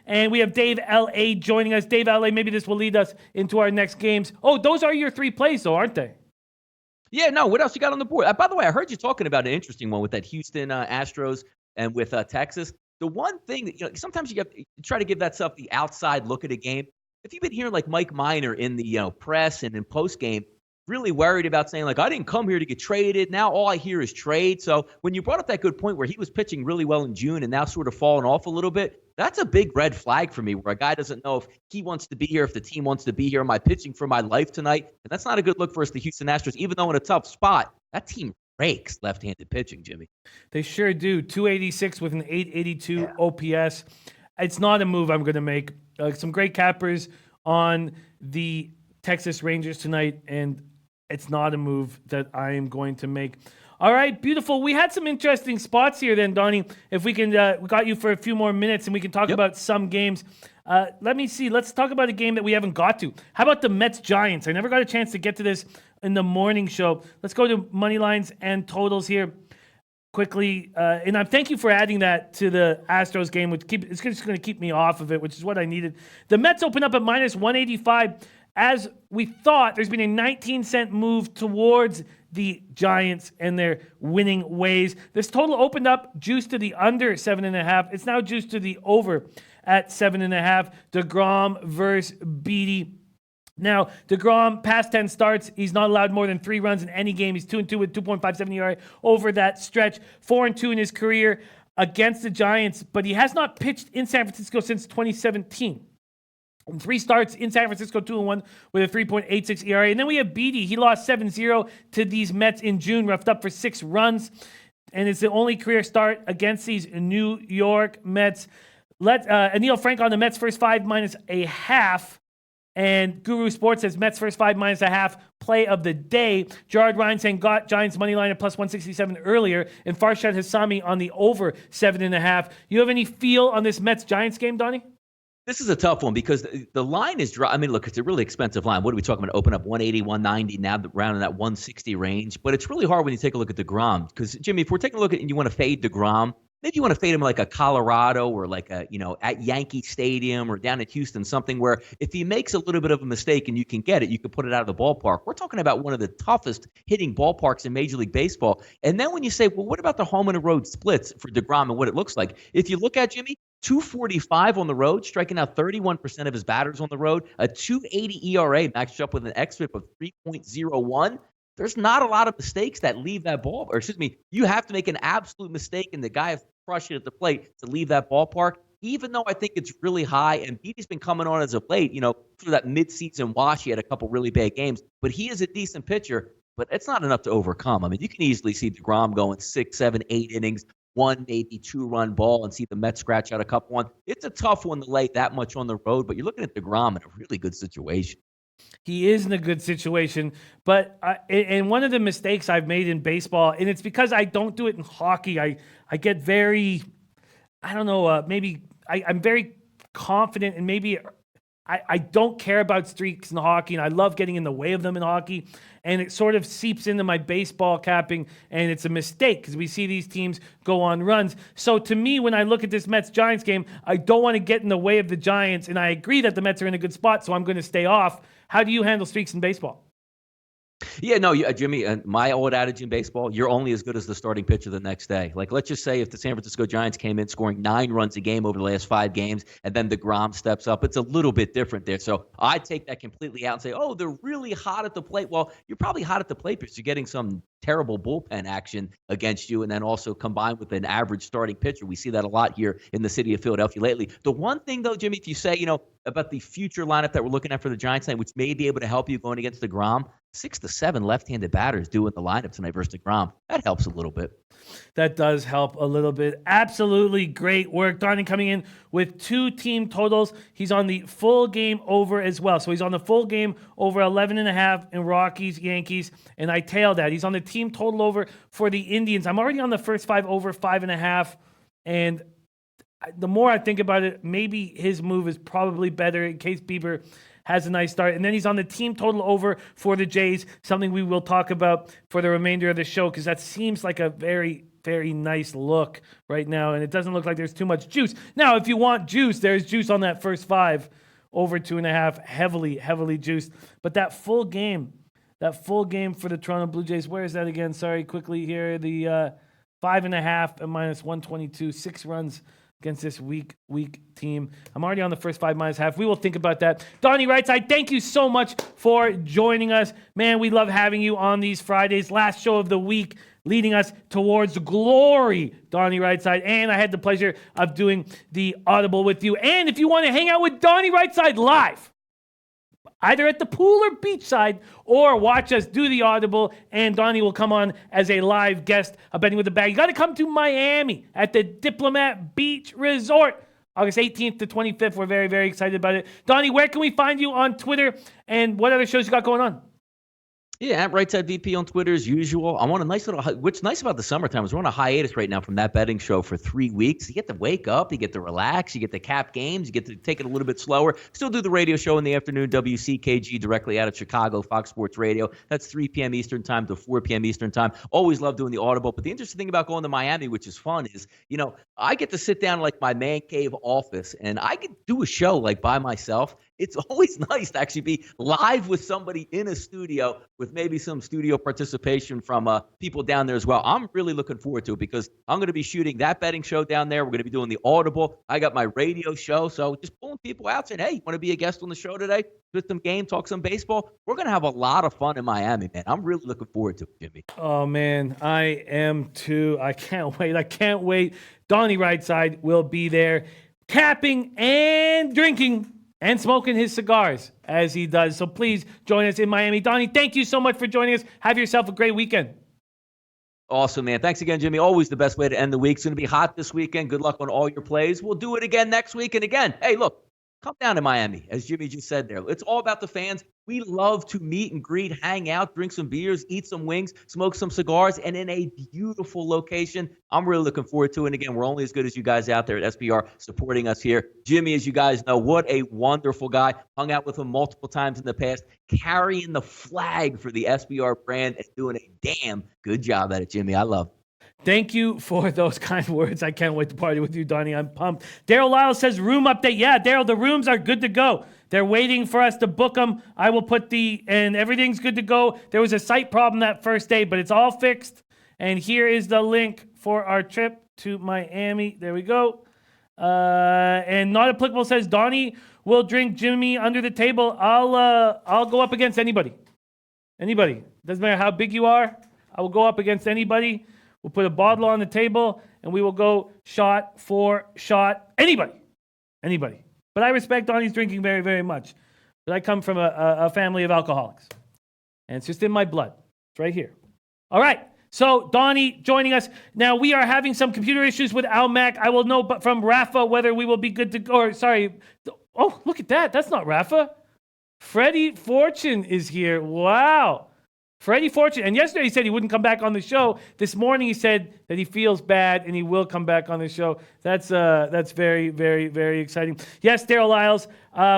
And we have Dave L.A. joining us. Dave L.A., maybe this will lead us into our next games. Oh, those are your 3 plays, though, aren't they? Yeah, no, what else you got on the board? By the way, I heard you talking about an interesting one with that Houston Astros and with Texas. The one thing that, sometimes you try to give that stuff the outside look at a game. If you've been hearing like Mike Minor in the press and in post game, really worried about saying like, I didn't come here to get traded. Now all I hear is trade. So when you brought up that good point where he was pitching really well in June and now sort of falling off a little bit, that's a big red flag for me where a guy doesn't know if he wants to be here, if the team wants to be here. Am I pitching for my life tonight? And that's not a good look for us, the Houston Astros, even though in a tough spot, that team rakes left-handed pitching, Jimmy. They sure do. 286 with an 882 OPS. It's not a move I'm going to make. Some great cappers on the Texas Rangers tonight, and it's not a move that I am going to make. All right, beautiful. We had some interesting spots here then, Donnie. If we can, we got you for a few more minutes and we can talk about some games. Let me see. Let's talk about a game that we haven't got to. How about the Mets-Giants? I never got a chance to get to this in the morning show. Let's go to money lines and totals here quickly. And I thank you for adding that to the Astros game, which it's just going to keep me off of it, which is what I needed. The Mets open up at -185. As we thought, there's been a 19-cent move towards the Giants and their winning ways. This total opened up juiced to the under 7.5. It's now juiced to the over at 7.5. DeGrom versus Beatty. Now, DeGrom, past 10 starts, he's not allowed more than 3 runs in any game. He's 2-2 with 2.57 ERA over that stretch. 4-2 in his career against the Giants, but he has not pitched in San Francisco since 2017. 3 starts in San Francisco, 2-1 with a 3.86 ERA. And then we have Beatty. He lost 7-0 to these Mets in June, roughed up for 6 runs. And it's the only career start against these New York Mets. Anil Frank on the Mets first 5 -0.5. And Guru Sports says Mets first 5 -0.5 play of the day. Gerard Ryan got Giants money line at plus 167 earlier, and Farshad Hassami on the over 7.5. You have any feel on this Mets-Giants game, Donnie? This is a tough one because the line is dry. I mean, look, it's a really expensive line. What are we talking about? Open up 180, 190, now around in that 160 range. But it's really hard when you take a look at DeGrom. Because, Jimmy, if we're taking a look at and you want to fade DeGrom, maybe you want to fade him like a Colorado or like a, at Yankee Stadium or down at Houston, something where if he makes a little bit of a mistake and you can get it, you can put it out of the ballpark. We're talking about one of the toughest hitting ballparks in Major League Baseball. And then when you say, well, what about the home and the road splits for DeGrom and what it looks like? If you look at Jimmy, 245 on the road, striking out 31% of his batters on the road, a 280 ERA matched up with an xFIP of 3.01. There's not a lot of mistakes that leave that ball. Or excuse me, you have to make an absolute mistake and the guy has crushed it at the plate to leave that ballpark. Even though I think it's really high, and Beatty's been coming on as of late, through that midseason wash, he had a couple really bad games, but he is a decent pitcher, but it's not enough to overcome. I mean, you can easily see DeGrom going 6, 7, 8 innings, 1, maybe 2-run ball and see the Mets scratch out a couple one. It's a tough one to lay that much on the road, but you're looking at DeGrom in a really good situation. He is in a good situation, but and one of the mistakes I've made in baseball, and it's because I don't do it in hockey. I get very, I don't know, maybe I'm very confident, and maybe I don't care about streaks in hockey, and I love getting in the way of them in hockey, and it sort of seeps into my baseball capping, and it's a mistake because we see these teams go on runs. So to me, when I look at this Mets-Giants game, I don't want to get in the way of the Giants, and I agree that the Mets are in a good spot, so I'm going to stay off. How do you handle streaks in baseball? Yeah, no, Jimmy, my old adage in baseball, you're only as good as the starting pitcher the next day. Like, let's just say if the San Francisco Giants came in scoring 9 runs a game over the last 5 games, and then DeGrom steps up, it's a little bit different there. So I take that completely out and say, oh, they're really hot at the plate. Well, you're probably hot at the plate because you're getting some terrible bullpen action against you, and then also combined with an average starting pitcher. We see that a lot here in the city of Philadelphia lately. The one thing, though, Jimmy, if you say, about the future lineup that we're looking at for the Giants tonight, which may be able to help you going against DeGrom, 6 to 7 left-handed batters doing the lineup tonight versus DeGrom. That helps a little bit. That does help a little bit. Absolutely great work. Donnie coming in with 2 team totals. He's on the full game over as well. So he's on the full game over 11.5 in Rockies, Yankees, and I tailed that. He's on the team total over for the Indians. I'm already on the first 5 over 5.5, and the more I think about it, maybe his move is probably better in case Bieber has a nice start. And then he's on the team total over for the Jays, something we will talk about for the remainder of the show because that seems like a very, very nice look right now, and it doesn't look like there's too much juice. Now, if you want juice, there's juice on that first 5 over 2.5, heavily juiced. But that full game for the Toronto Blue Jays, where is that again? Sorry, quickly here. The 5.5 at minus 122, 6 runs against this weak team. I'm already on the first 5 minus half. We will think about that. Donnie Right Side, thank you so much for joining us. Man, we love having you on these Fridays. Last show of the week, leading us towards glory, Donnie Right Side. And I had the pleasure of doing the Audible with you. And if you want to hang out with Donnie Right Side live, either at the pool or beachside, or watch us do the Audible, and Donnie will come on as a live guest of Betting with the Bag. You got to come to Miami at the Diplomat Beach Resort, August 18th to 25th. We're very, very excited about it. Donnie, where can we find you on Twitter, and what other shows you got going on? Yeah, at Right Side VP on Twitter as usual. I'm on a nice little. What's nice about the summertime is we're on a hiatus right now from that betting show for 3 weeks. You get to wake up, you get to relax, you get to cap games, you get to take it a little bit slower. Still do the radio show in the afternoon, WCKG, directly out of Chicago, Fox Sports Radio. That's 3 p.m. Eastern time to 4 p.m. Eastern time. Always love doing the Audible. But the interesting thing about going to Miami, which is fun, is I get to sit down in like my man cave office and I can do a show like by myself. It's always nice to actually be live with somebody in a studio with maybe some studio participation from people down there as well. I'm really looking forward to it because I'm going to be shooting that betting show down there. We're going to be doing the Audible. I got my radio show. So just pulling people out saying, hey, you want to be a guest on the show today? Do some game, talk some baseball. We're going to have a lot of fun in Miami, man. I'm really looking forward to it, Jimmy. Oh, man, I am too. I can't wait. Donnie Right Side will be there capping and drinking and smoking his cigars as he does. So please join us in Miami. Donnie, thank you so much for joining us. Have yourself a great weekend. Awesome, man. Thanks again, Jimmy. Always the best way to end the week. It's going to be hot this weekend. Good luck on all your plays. We'll do it again next week. And again, hey, look, come down to Miami, as Jimmy just said there. It's all about the fans. We love to meet and greet, hang out, drink some beers, eat some wings, smoke some cigars, and in a beautiful location. I'm really looking forward to it. And again, we're only as good as you guys out there at SBR supporting us here. Jimmy, as you guys know, what a wonderful guy. Hung out with him multiple times in the past, carrying the flag for the SBR brand and doing a damn good job at it, Jimmy. I love it. Thank you for those kind words. I can't wait to party with you, Donnie. I'm pumped. Daryl Lyles says room update. Yeah, Daryl, the rooms are good to go. They're waiting for us to book them. I will put and everything's good to go. There was a site problem that first day, but it's all fixed. And here is the link for our trip to Miami. There we go. And Not Applicable says Donnie will drink Jimmy under the table. I'll go up against anybody. Anybody. Doesn't matter how big you are. I will go up against anybody. We'll put a bottle on the table, and we will go shot for shot. Anybody. But I respect Donnie's drinking very, very much. But I come from a family of alcoholics. And it's just in my blood. It's right here. All right. So Donnie joining us. Now, we are having some computer issues with Almac. I will know from Rafa whether we will be good to go. Or, sorry. Oh, look at that. That's not Rafa. Freddie Fortune is here. Wow. Freddie Fortune. And yesterday he said he wouldn't come back on the show. This morning he said that he feels bad and he will come back on the show. That's very, very, very exciting. Yes, Daryl Lyles,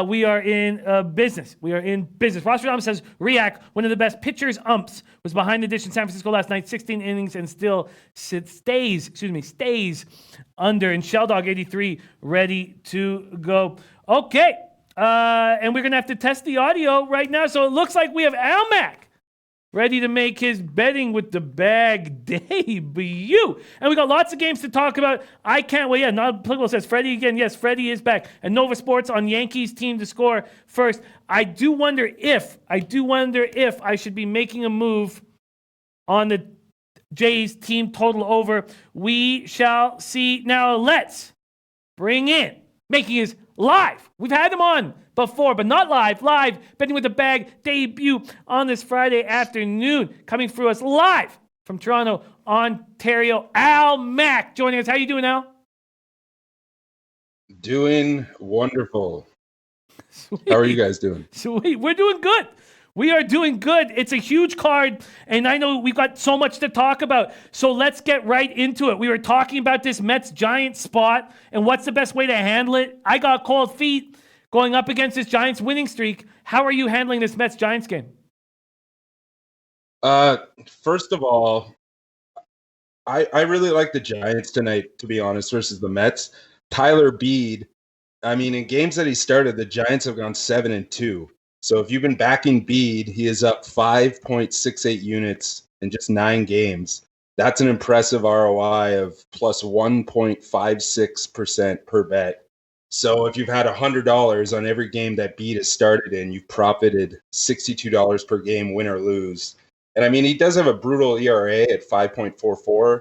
we are in business. We are in business. Ross Radam says, Riak, one of the best pitchers, umps, was behind the dish in San Francisco last night, 16 innings, and still stays under. And Sheldog 83 ready to go. Okay. And we're going to have to test the audio right now. So it looks like we have Almac ready to make his betting with the bag debut. And we got lots of games to talk about. I can't wait. Yeah, Not Applicable says Freddie again. Yes, Freddie is back. And Nova Sports on Yankees team to score first. I do wonder if I should be making a move on the Jays team total over. We shall see. Now let's bring in, making his live. We've had him on before, but not live. Live, betting with the bag debut on this Friday afternoon. Coming through us live from Toronto, Ontario. Al Mack joining us. How you doing, Al? Doing wonderful. Sweet. How are you guys doing? Sweet. We're doing good. We are doing good. It's a huge card, and I know we've got so much to talk about. So let's get right into it. We were talking about this Mets-Giants spot and what's the best way to handle it. I got cold feet going up against this Giants winning streak. How are you handling this Mets-Giants game? First of all, I really like the Giants tonight, to be honest, versus the Mets. Tyler Beede, I mean, in games that he started, the Giants have gone 7-2. So if you've been backing Beede, he is up 5.68 units in just 9 games. That's an impressive ROI of plus 1.56% per bet. So if you've had $100 on every game that Beede has started in, you've profited $62 per game, win or lose. And I mean, he does have a brutal ERA at 5.44,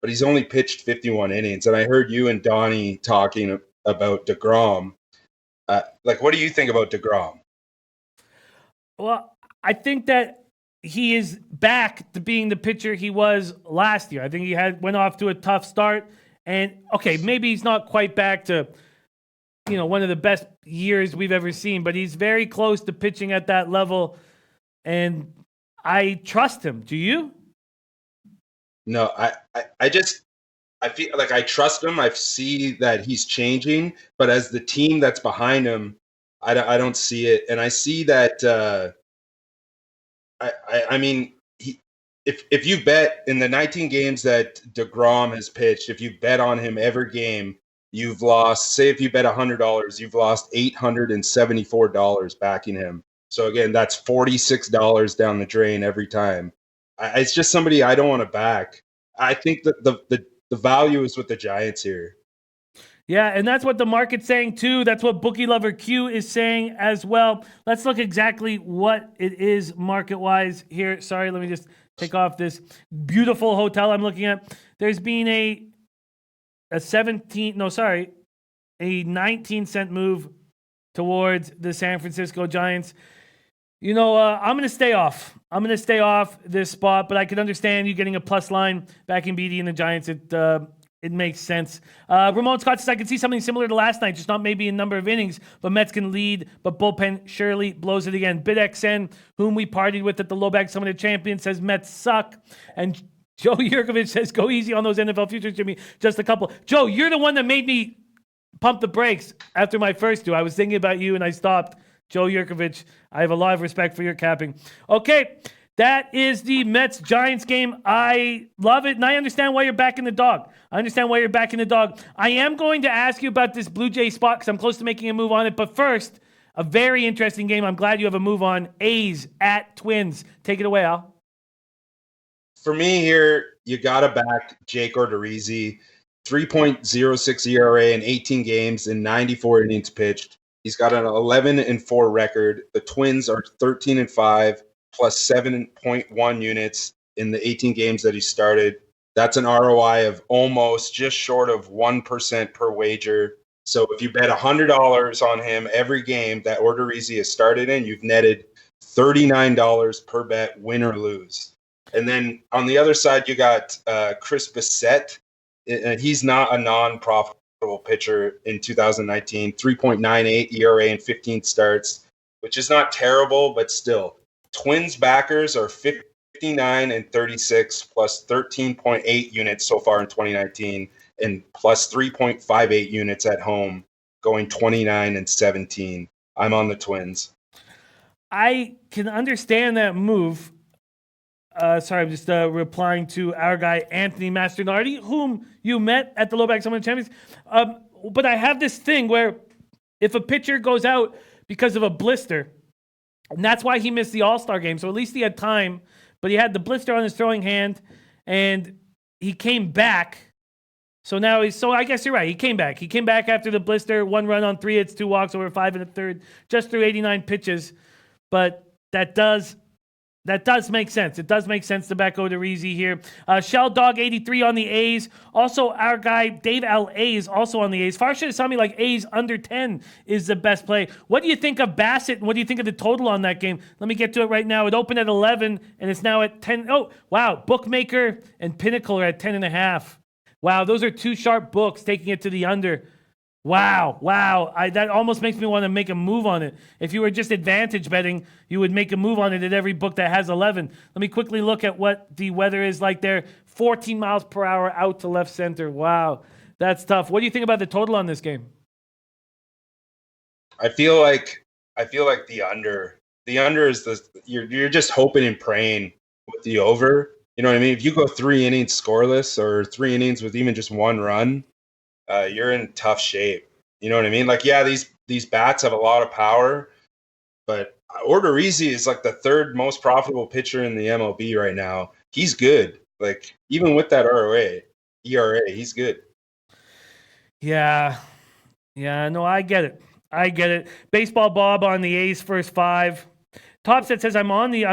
but he's only pitched 51 innings. And I heard you and Donnie talking about DeGrom. What do you think about DeGrom? Well, I think that he is back to being the pitcher he was last year. I think he went off to a tough start. And, okay, maybe he's not quite back to, one of the best years we've ever seen, but he's very close to pitching at that level. And I trust him. Do you? No, I feel like I trust him. I see that he's changing, but as the team that's behind him, I don't see it. And I see that, I mean, if you bet in the 19 games that DeGrom has pitched, if you bet on him every game, you've lost, say if you bet $100, you've lost $874 backing him. So again, that's $46 down the drain every time. It's just somebody I don't want to back. I think that the value is with the Giants here. Yeah, and that's what the market's saying too. That's what Bookie Lover Q is saying as well. Let's look exactly what it is market-wise here. Sorry, let me just take off this beautiful hotel I'm looking at. There's been a 19-cent move towards the San Francisco Giants. I'm going to stay off. I'm going to stay off this spot, but I could understand you getting a plus line back in BD and the Giants. It makes sense. Ramon Scott says, I can see something similar to last night, just not maybe in number of innings, but Mets can lead, but bullpen surely blows it again. BidXN, whom we partied with at the Low Bag Summit of Champions, says Mets suck. And Joe Yurkovich says, go easy on those NFL futures, Jimmy. Just a couple. Joe, you're the one that made me pump the brakes after my first two. I was thinking about you and I stopped. Joe Yurkovich, I have a lot of respect for your capping. Okay. That is the Mets-Giants game. I love it, and I understand why you're backing the dog. I am going to ask you about this Blue Jay spot because I'm close to making a move on it. But first, a very interesting game. I'm glad you have a move on. A's at Twins. Take it away, Al. For me here, you got to back Jake Odorizzi. 3.06 ERA in 18 games and 94 innings pitched. He's got an 11-4 record. The Twins are 13-5. plus 7.1 units in the 18 games that he started. That's an ROI of almost just short of 1% per wager. So if you bet $100 on him every game that Odorizzi has started in, you've netted $39 per bet, win or lose. And then on the other side, you got Chris Bassett. He's not a non-profitable pitcher in 2019, 3.98 ERA in 15 starts, which is not terrible, but still. Twins backers are 59-36 plus 13.8 units so far in 2019 and plus 3.58 units at home, going 29-17. I'm on the Twins. I can understand that move. Sorry, I'm just replying to our guy, Anthony Masternardi, whom you met at the Low Bag Summit of Champions. But I have this thing where if a pitcher goes out because of a blister, and that's why he missed the All-Star game. So at least he had time, but he had the blister on his throwing hand, and he came back. So I guess you're right. He came back. He came back after the blister, 1 run on 3 hits, 2 walks, over 5 1/3, just threw 89 pitches. But that does make sense. It does make sense to back Odorizzi here. Shell Dog 83 on the A's. Also, our guy Dave L. A is also on the A's. Far should have saw me like A's under 10 is the best play. What do you think of Bassett, and what do you think of the total on that game? Let me get to it right now. It opened at 11, and it's now at 10. Oh, wow. Bookmaker and Pinnacle are at 10.5. Wow, those are 2 sharp books taking it to the under. Wow. That almost makes me want to make a move on it. If you were just advantage betting, you would make a move on it at every book that has 11. Let me quickly look at what the weather is like there. 14 miles per hour out to left center. Wow, that's tough. What do you think about the total on this game? I feel like the under. The under is you're just hoping and praying with the over. You know what I mean? If you go 3 innings scoreless or 3 innings with even just 1 run, you're in tough shape. You know what I mean? Like, yeah, these bats have a lot of power, but Odorizzi is like the 3rd most profitable pitcher in the MLB right now. He's good. Like, even with that ERA, he's good. Yeah, no, I get it. Baseball Bob on the A's first 5. Topset says I'm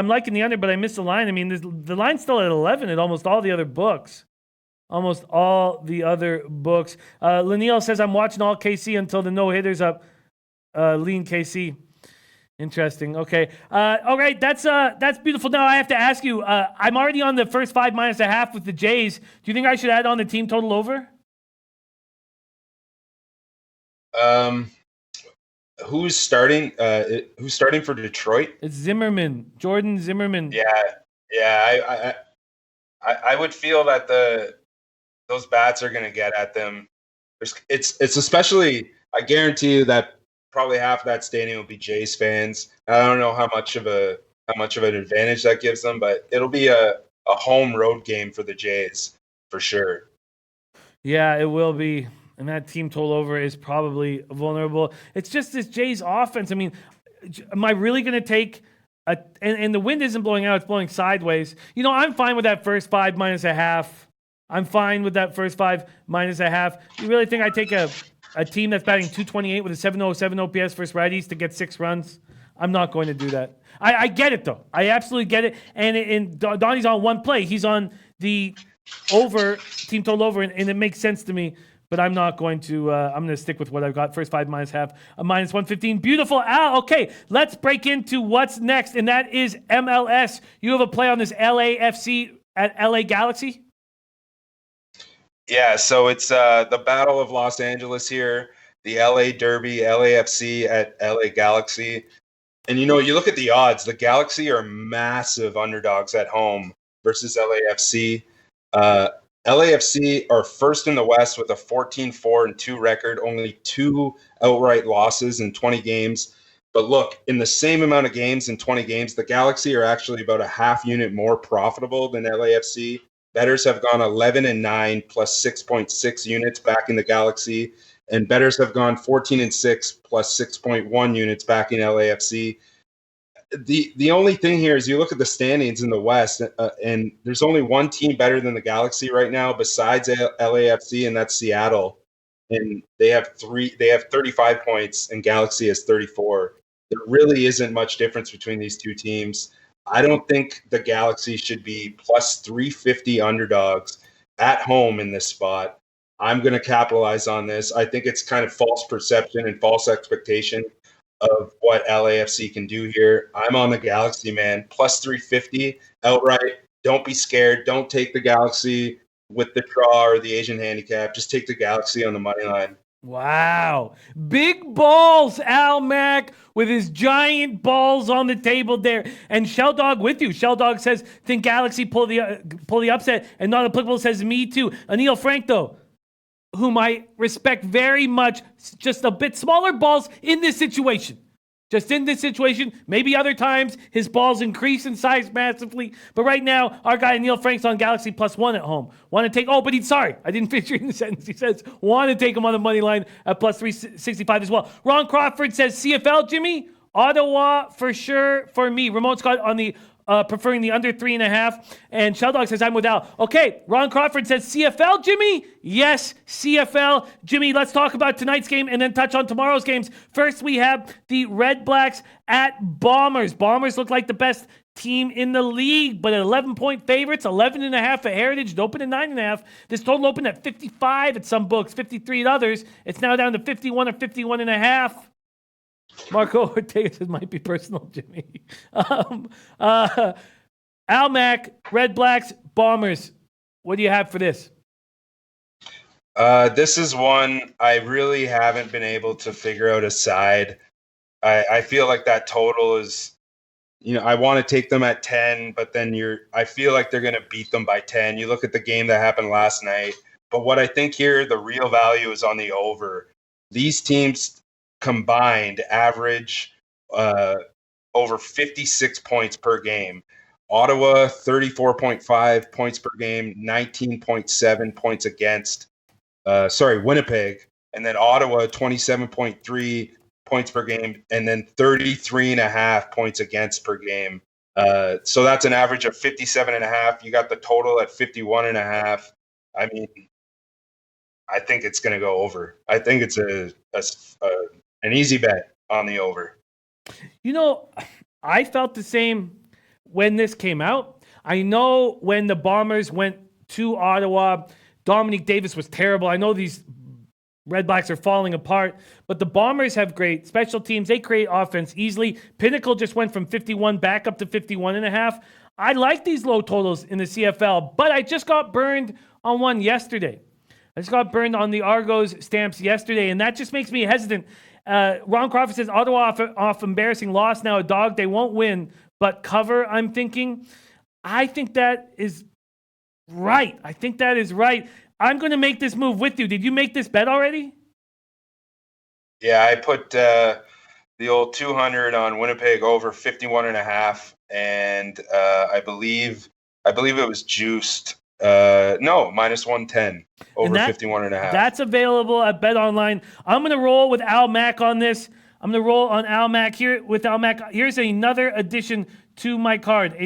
liking the under, but I missed the line. I mean, the line's still at 11 at almost all the other books. Lanil says I'm watching all KC until the no-hitters up. Lean KC. Interesting. Okay. All right. That's beautiful. Now I have to ask you, I'm already on the first 5 -1/2 with the Jays. Do you think I should add on the team total over? Who's starting for Detroit? It's Zimmerman. Jordan Zimmerman. Yeah. I would feel that those bats are going to get at them. It's especially, I guarantee you that probably half of that stadium will be Jays fans. I don't know how much of an advantage that gives them, but it'll be a home road game for the Jays for sure. Yeah, it will be. And that team total over is probably vulnerable. It's just this Jays offense. I mean, am I really going to take and the wind isn't blowing out, it's blowing sideways. You know, I'm fine with that first 5 -1/2. I'm fine with that first 5 -1/2. You really think I take a team that's batting .228 with a 707 OPS versus righties to get 6 runs? I'm not going to do that. I get it, though. I absolutely get it. And Donnie's on one play. He's on the over, team total over, and it makes sense to me. But I'm not going to. I'm going to stick with what I've got. First 5 -1/2, a -115. Beautiful, Al. Okay, let's break into what's next, and that is MLS. You have a play on this LAFC at LA Galaxy? Yeah, so it's the Battle of Los Angeles here, the LA Derby, LAFC at LA Galaxy. And you look at the odds, the Galaxy are massive underdogs at home versus LAFC. Uh, LAFC are first in the West with a 14-4-2 record, only 2 outright losses in 20 games. But look, in the same amount of games in 20 games, the Galaxy are actually about a half unit more profitable than LAFC. Bettors have gone 11-9 plus 6.6 units back in the Galaxy, and bettors have gone 14-6 plus 6.1 units back in LAFC. The only thing here is you look at the standings in the West, and there's only one team better than the Galaxy right now besides LAFC, and that's Seattle. And they have 35 points, and Galaxy has 34. There really isn't much difference between these two teams. I don't think the Galaxy should be plus 350 underdogs at home in this spot. I'm going to capitalize on this. I think it's kind of false perception and false expectation of what LAFC can do here. I'm on the Galaxy, man. Plus 350 outright. Don't be scared. Don't take the Galaxy with the draw or the Asian handicap. Just take the Galaxy on the money line. Wow. Big balls, Al Mack, with his giant balls on the table there. And Shell Dog with you. Shell Dog says, think Galaxy pull the upset. And Not Applicable says, me too. Anil Frank, though, whom I respect very much, just a bit smaller balls in this situation. Just in this situation, maybe other times his balls increase in size massively. But right now, our guy Neil Frank's on Galaxy +1 at home. Want to take, sorry, I didn't finish reading the sentence. He says, want to take him on the money line at plus 365 as well. Ron Crawford says, CFL, Jimmy, Ottawa for sure for me. Ramon Scott on the preferring the under 3.5. And Sheldog says, I'm with Al. Okay, Ron Crawford says, CFL, Jimmy? Yes, CFL. Jimmy, let's talk about tonight's game and then touch on tomorrow's games. First, we have the Red Blacks at Bombers. Bombers look like the best team in the league, but at 11-point favorites, 11.5 at Heritage, it opened at 9.5. This total opened at 55 at some books, 53 at others. It's now down to 51 or 51.5. Marco Ortega says, might be personal, Jimmy. Al Mack, Red Blacks, Bombers. What do you have for this? This is one I really haven't been able to figure out a side. I feel like that total is, I want to take them at 10, but then I feel like they're going to beat them by 10. You look at the game that happened last night. But what I think here, the real value is on the over. These teams combined average over 56 points per game. Ottawa, 34.5 points per game, 19.7 points against. Winnipeg. And then Ottawa, 27.3 points per game, and then 33.5 points against per game. So that's an average of 57.5. You got the total at 51.5. I mean, I think it's going to go over. I think it's an easy bet on the over. I felt the same when this came out. I know when the Bombers went to Ottawa, Dominique Davis was terrible. I know these Red Blacks are falling apart, but the Bombers have great special teams. They create offense easily. Pinnacle just went from 51 back up to 51.5. I like these low totals in the CFL, but I just got burned on one yesterday. I just got burned on the Argos stamps yesterday, and that just makes me hesitant. Ron Crawford says, Ottawa off embarrassing loss, now a dog. They won't win, but cover, I'm thinking. I think that is right. I'm going to make this move with you. Did you make this bet already? Yeah, I put the old 200 on Winnipeg over 51.5, and I believe it was juiced. Minus 110 over 51.5. That's available at Bet Online. I'm going to roll with Al Mack on this. I'm going to roll on Al Mack here with Al Mack. Here's another addition to my card.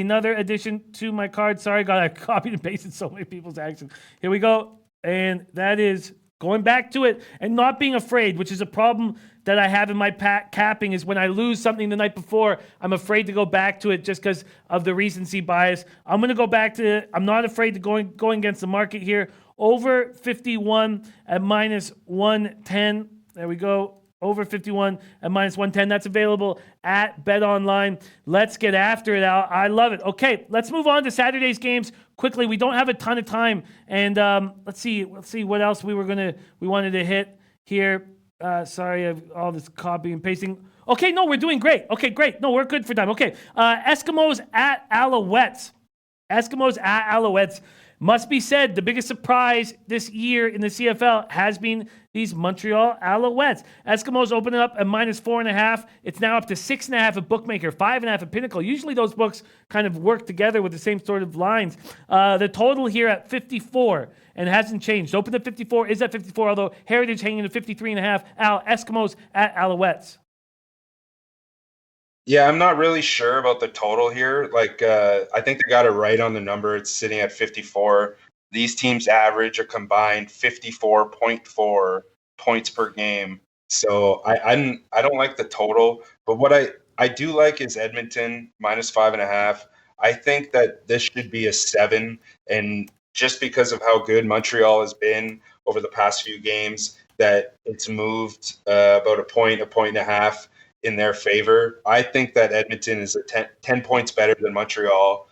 Sorry, God, I copied and pasted so many people's actions. Here we go. And that is going back to it and not being afraid, which is a problem that I have in my capping, is when I lose something the night before, I'm afraid to go back to it just because of the recency bias. I'm going to go back to it. I'm not afraid to going against the market here. Over 51 at minus 110. There we go. Over 51 at minus 110. That's available at Bet Online. Let's get after it, Al. I love it. Okay, let's move on to Saturday's games quickly. We don't have a ton of time, and let's see what else we wanted to hit here. Sorry, I have all this copy and pasting. Okay, no, we're doing great. Okay, great. No, we're good for time. Okay, Eskimos at Alouettes. Eskimos at Alouettes. Must be said, the biggest surprise this year in the CFL has been these Montreal Alouettes. Eskimos opening up at -4.5. It's now up to 6.5 at Bookmaker, 5.5 at Pinnacle. Usually those books kind of work together with the same sort of lines. The total here at 54 and hasn't changed. Open at 54, is at 54, although Heritage hanging at 53.5. Eskimos at Alouettes. Yeah, I'm not really sure about the total here. Like, I think they got it right on the number. It's sitting at 54. These teams average a combined 54.4 points per game. So I don't like the total, but what I do like is Edmonton -5.5. I think that this should be a 7, and just because of how good Montreal has been over the past few games, that it's moved about a point and a half in their favor. I think that Edmonton is 10 points better than Montreal.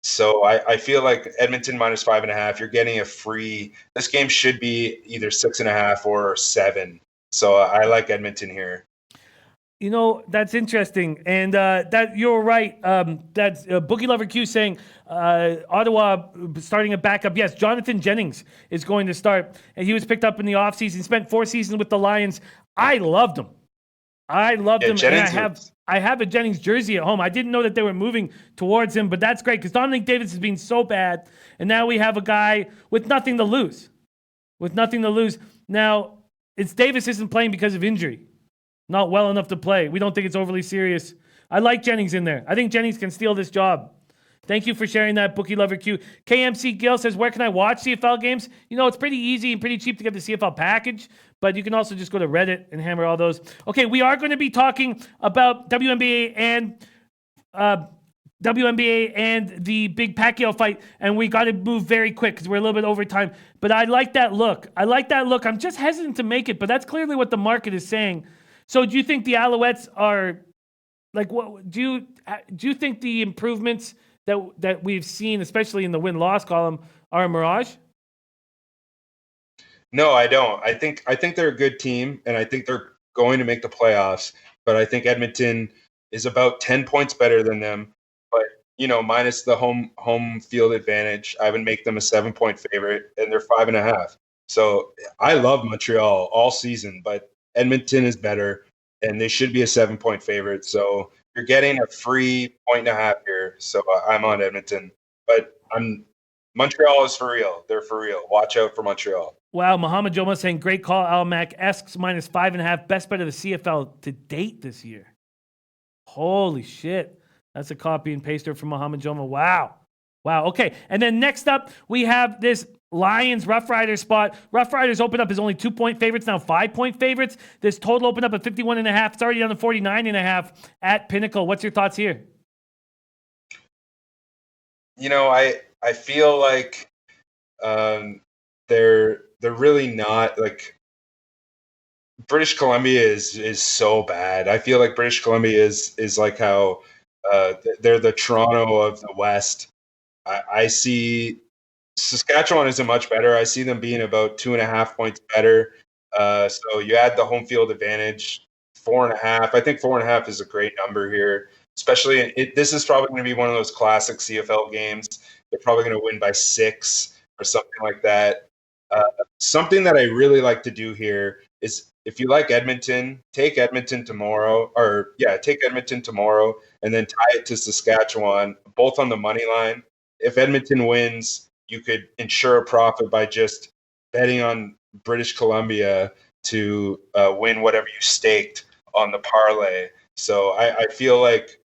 So I feel like Edmonton -5.5, you're getting a free. This game should be either 6.5 or 7. So I like Edmonton here. You know, that's interesting. And that you're right. That's Bookie Lover Q saying Ottawa starting a backup. Yes, Jonathan Jennings is going to start. And he was picked up in the offseason. Spent 4 seasons with the Lions. I loved him. Him. Jennings And I have a Jennings jersey at home. I didn't know that they were moving towards him, but that's great because Dominic Davis has been so bad. And now we have a guy with nothing to lose. Now, it's Davis isn't playing because of injury. Not well enough to play. We don't think it's overly serious. I like Jennings in there. I think Jennings can steal this job. Thank you for sharing that, Bookie Lover Q. KMC Gill says, where can I watch CFL games? You know, it's pretty easy and pretty cheap to get the CFL package, but you can also just go to Reddit and hammer all those. Okay, we are going to be talking about WNBA and the big Pacquiao fight, and we got to move very quick because we're a little bit over time. But I like that look. I'm just hesitant to make it, but that's clearly what the market is saying. So do you think the Alouettes are, like, what do you think the improvements that we've seen, especially in the win-loss column, are a mirage? No, I don't. I think they're a good team, and I think they're going to make the playoffs. But I think Edmonton is about 10 points better than them. But minus the home field advantage, I would make them a 7-point favorite, and they're 5.5. So I love Montreal all season, but Edmonton is better, and they should be a 7-point favorite. So you're getting a free 1.5 here. So I'm on Edmonton, but Montreal is for real. They're for real. Watch out for Montreal. Wow, Muhammad Joma saying, great call, Al Mac. Esks -5.5, best bet of the CFL to date this year. Holy shit. That's a copy and paster from Muhammad Joma. Wow. Okay. And then next up, we have this Lions Rough Riders spot. Rough Riders opened up as only 2-point favorites, now 5-point favorites. This total opened up at 51.5. It's already down to 49.5 at Pinnacle. What's your thoughts here? I feel like they're really not, like, British Columbia is so bad. I feel like British Columbia is like how they're the Toronto of the West. I see Saskatchewan isn't much better. I see them being about 2.5 points better. So you add the home field advantage, 4.5. I think 4.5 is a great number here, especially this is probably going to be one of those classic CFL games. They're probably going to win by 6 or something like that. Something that I really like to do here is, if you like Edmonton, take Edmonton tomorrow, and then tie it to Saskatchewan, both on the money line. If Edmonton wins, you could ensure a profit by just betting on British Columbia to win whatever you staked on the parlay. So I feel like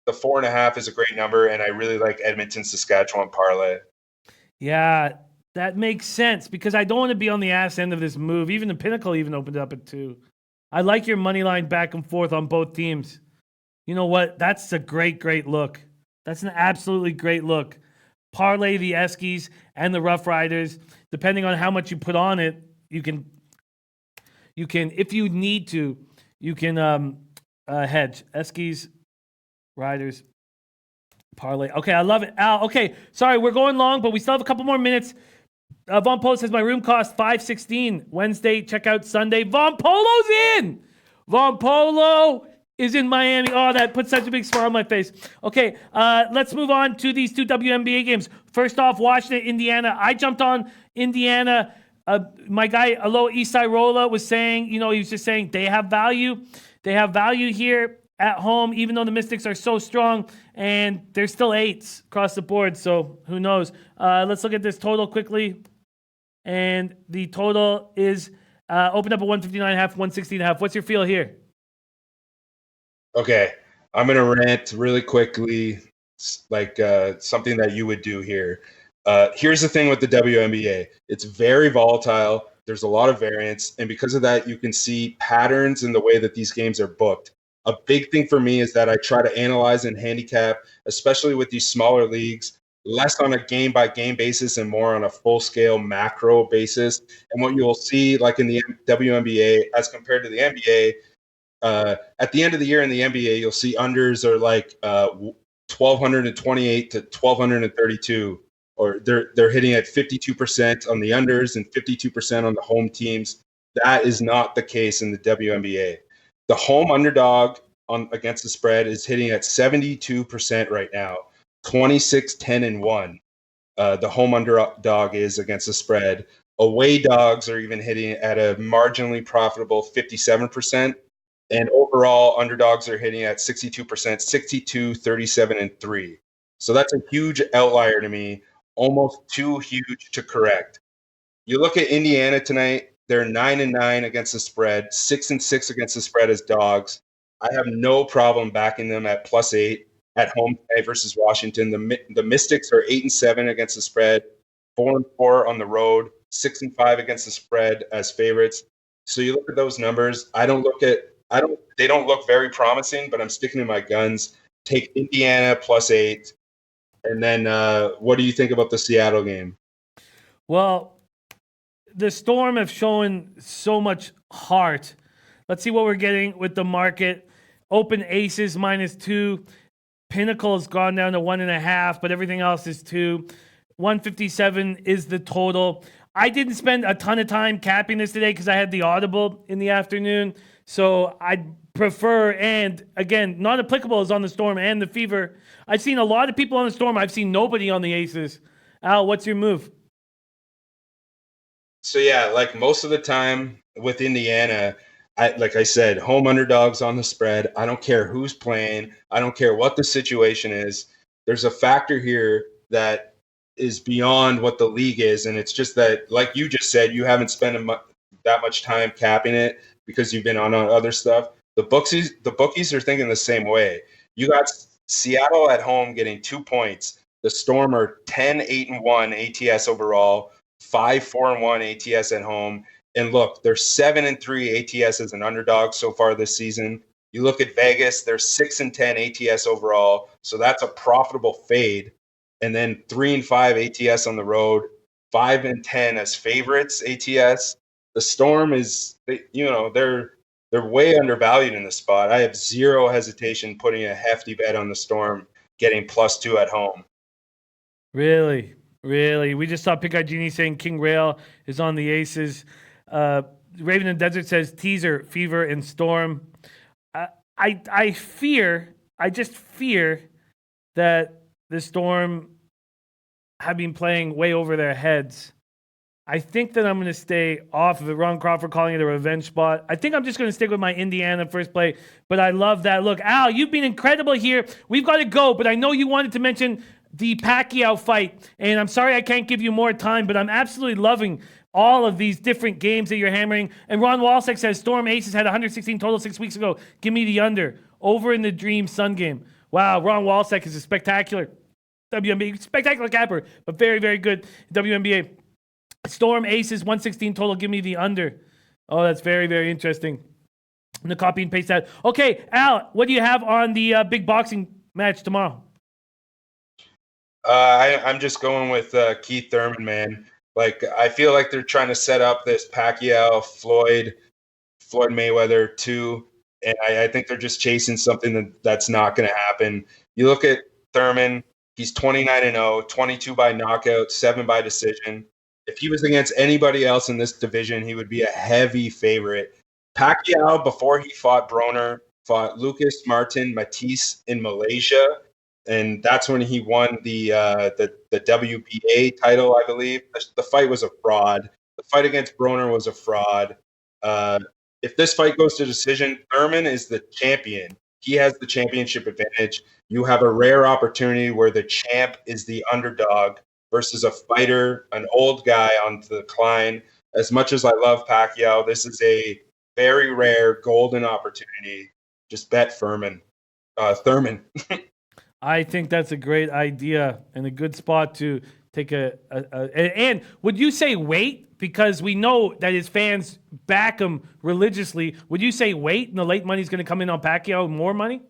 the 4.5 is a great number, and I really like Edmonton Saskatchewan parlay. Yeah, that makes sense because I don't want to be on the ass end of this move. Even the Pinnacle even opened up at 2. I like your money line back and forth on both teams. You know what? That's a great look. That's an absolutely great look. Parlay the Eskies and the Rough Riders. Depending on how much you put on it, you can if you need to, you can hedge. Eskies, Riders, parlay. Okay, I love it. Al, okay, sorry, we're going long, but we still have a couple more minutes. Von Polo says my room cost $516 Wednesday. Check out Sunday. Von Polo's in. Von Polo is in Miami. Oh, that puts such a big smile on my face. Okay, let's move on to these two WNBA games. First off, Washington, Indiana. I jumped on Indiana. My guy, Alo Isairola, was saying, he was just saying they have value. They have value here at home, even though the Mystics are so strong, and they're still 8s across the board, so who knows. Let's look at this total quickly. And the total is opened up at 159.5, 116.5. What's your feel here? Okay, I'm going to rant really quickly, like something that you would do here. Here's the thing with the WNBA. It's very volatile. There's a lot of variance, and because of that, you can see patterns in the way that these games are booked. A big thing for me is that I try to analyze and handicap, especially with these smaller leagues, less on a game-by-game basis and more on a full-scale macro basis. And what you'll see, like in the WNBA, as compared to the NBA, at the end of the year in the NBA, you'll see unders are like 1,228 to 1,232, or they're hitting at 52% on the unders and 52% on the home teams. That is not the case in the WNBA. The home underdog against the spread is hitting at 72% right now, 26, 10, and 1. The home underdog is against the spread. Away dogs are even hitting at a marginally profitable 57%. And overall, underdogs are hitting at 62%, 62, 37, and 3. So that's a huge outlier to me, almost too huge to correct. You look at Indiana tonight, they're 9-9 against the spread, 6-6 against the spread as dogs. I have no problem backing them at +8 at home tonight versus Washington. The Mystics are 8-7 against the spread, 4-4 on the road, 6-5 against the spread as favorites. So you look at those numbers. They don't look very promising, but I'm sticking to my guns. Take Indiana +8. And then what do you think about the Seattle game? Well, the Storm have shown so much heart. Let's see what we're getting with the market. Open aces -2. Pinnacle has gone down to 1.5, but everything else is 2. 157 is the total. I didn't spend a ton of time capping this today because I had the Audible in the afternoon. So I'd prefer, and again, not applicable is on the Storm and the Fever. I've seen a lot of people on the Storm. I've seen nobody on the Aces. Al, what's your move? So yeah, like most of the time with Indiana, like I said, home underdogs on the spread. I don't care who's playing. I don't care what the situation is. There's a factor here that is beyond what the league is, and it's just that, like you just said, you haven't spent that much time capping it because you've been on other stuff. The bookies are thinking the same way. You got Seattle at home getting 2 points. The Storm are 10-8-1 ATS overall, 5-4-1 ATS at home. And look, they're 7-3 ATS as an underdog so far this season. You look at Vegas, they're 6-10 ATS overall. So that's a profitable fade. And then 3-5 ATS on the road, 5-10 as favorites ATS. The Storm is, they're way undervalued in this spot. I have zero hesitation putting a hefty bet on the Storm getting +2 at home. Really? We just saw Picard Genie saying King Rail is on the Aces. Raven and Desert says teaser, Fever, and Storm. I just fear that the Storm have been playing way over their heads. I think that I'm going to stay off of it. Ron Crawford calling it a revenge spot. I think I'm just going to stick with my Indiana first play, but I love that. Look, Al, you've been incredible here. We've got to go, but I know you wanted to mention the Pacquiao fight, and I'm sorry I can't give you more time, but I'm absolutely loving all of these different games that you're hammering. And Ron Walsek says Storm Aces had 116 total 6 weeks ago. Give me the under. Over in the Dream Sun game. Wow, Ron Walsek is a spectacular WNBA, spectacular capper, but very, very good WNBA. Storm Aces 116 total. Give me the under. Oh, that's very, very interesting. I'm going to copy and paste that. Okay, Al, what do you have on the big boxing match tomorrow? I'm just going with Keith Thurman, man. Like, I feel like they're trying to set up this Pacquiao Floyd Mayweather 2, and I think they're just chasing something that's not going to happen. You look at Thurman, He's 29-0, 22 by knockout, 7 by decision. If he was against anybody else in this division, he would be a heavy favorite. Pacquiao, before he fought Broner, fought Lucas Martin Matisse in Malaysia, and that's when he won the WBA title, I believe. The fight was a fraud. The fight against Broner was a fraud. If this fight goes to decision, Thurman is the champion. He has the championship advantage. You have a rare opportunity where the champ is the underdog versus a fighter, an old guy on the decline. As much as I love Pacquiao, this is a very rare golden opportunity. Just bet Thurman. I think that's a great idea and a good spot to take and would you say wait? Because we know that his fans back him religiously. Would you say wait and the late money's going to come in on Pacquiao, more money?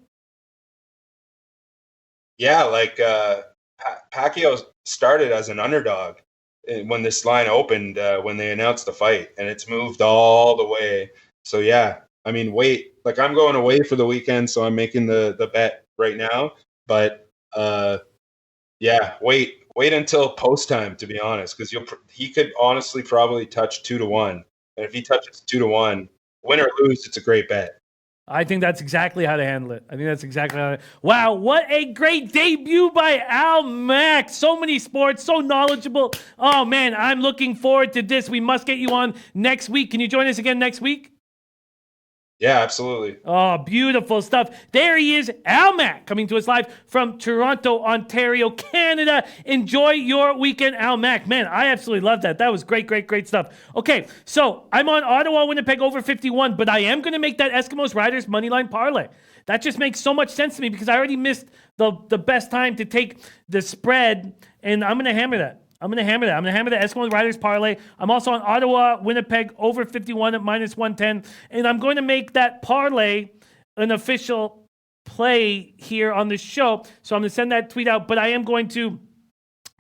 Yeah, like Pacquiao started as an underdog when this line opened, when they announced the fight, and it's moved all the way. So, yeah, I mean, wait. Like, I'm going away for the weekend, so I'm making the bet right now. But, yeah, wait until post time, to be honest, because he could honestly probably touch 2-1. And if he touches 2-1, win or lose, it's a great bet. I think that's exactly how to handle it. I think that's exactly how to... Wow, what a great debut by Al Mack. So many sports, so knowledgeable. Oh, man, I'm looking forward to this. We must get you on next week. Can you join us again next week? Yeah, absolutely. Oh, beautiful stuff. There he is, Al Mack, coming to us live from Toronto, Ontario, Canada. Enjoy your weekend, Al Mack. Man, I absolutely love that. That was great, great, great stuff. Okay, so I'm on Ottawa, Winnipeg over 51, but I am going to make that Eskimos Riders moneyline parlay. That just makes so much sense to me because I already missed the best time to take the spread, and I'm going to hammer that. I'm going to hammer the Eskimos Riders parlay. I'm also on Ottawa, Winnipeg, over 51 at -110. And I'm going to make that parlay an official play here on the show. So I'm going to send that tweet out. But I am going to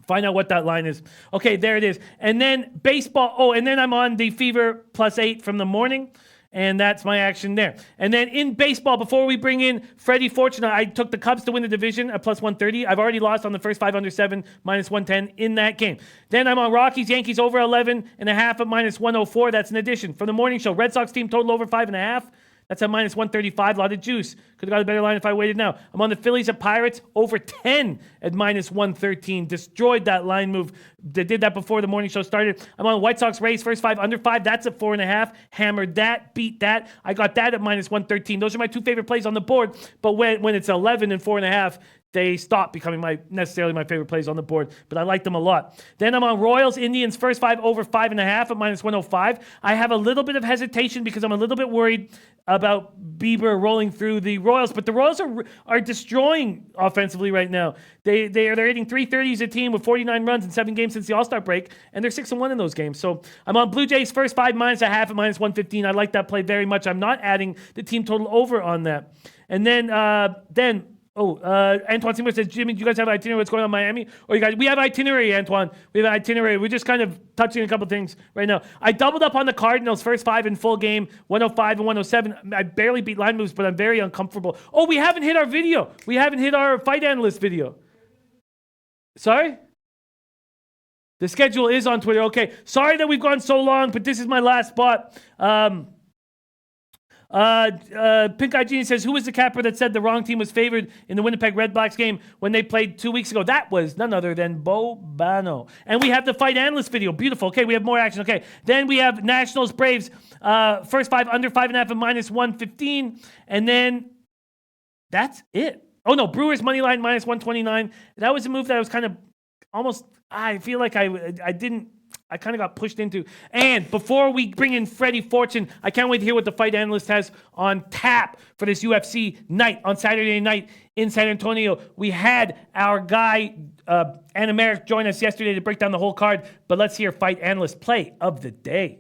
find out what that line is. Okay, there it is. And then baseball. Oh, and then I'm on the Fever +8 from the morning. And that's my action there. And then in baseball, before we bring in Freddie Fortuna, I took the Cubs to win the division at +130. I've already lost on the first 5 under 7, -110 in that game. Then I'm on Rockies, Yankees over 11.5 at -104. That's an addition. From the morning show, Red Sox team total over 5.5. That's at -135. A lot of juice. Could have got a better line if I waited now. I'm on the Phillies at Pirates over 10 at -113. Destroyed that line move. They did that before the morning show started. I'm on White Sox Rays first 5 under 5. That's at 4.5. Hammered that. Beat that. I got that at -113. Those are my two favorite plays on the board. But when it's 11 and 4.5, they stop becoming necessarily my favorite plays on the board, but I like them a lot. Then I'm on Royals, Indians, first 5 over 5.5 at -105. I have a little bit of hesitation because I'm a little bit worried about Bieber rolling through the Royals, but the Royals are destroying offensively right now. They're hitting 330s a team with 49 runs in 7 games since the All-Star break, and they're 6-1 in those games. So I'm on Blue Jays first 5 -0.5 at -115. I like that play very much. I'm not adding the team total over on that. And then Antoine Seymour says, Jimmy, do you guys have itinerary? What's going on in Miami? We have itinerary, Antoine. We have itinerary. We're just kind of touching a couple things right now. I doubled up on the Cardinals, first 5 in full game, 105 and 107. I barely beat line moves, but I'm very uncomfortable. Oh, we haven't hit our video. We haven't hit our fight analyst video. Sorry? The schedule is on Twitter. Okay. Sorry that we've gone so long, but this is my last spot. Pink Eye Genie says, who was the capper that said the wrong team was favored in the Winnipeg Red Blacks game when they played 2 weeks ago? That was none other than Bo Bano. And we have the fight analyst video. Beautiful. Okay, we have more action. Okay, then we have Nationals Braves, first 5 under 5.5 at -115. And then that's it. Oh no, Brewers money line -129. That was a move that I was kind of almost, I feel like I kind of got pushed into. And before we bring in Freddie Fortune, I can't wait to hear what the fight analyst has on tap for this UFC night on Saturday night in San Antonio. We had our guy, Anna Merrick, join us yesterday to break down the whole card. But let's hear fight analyst play of the day.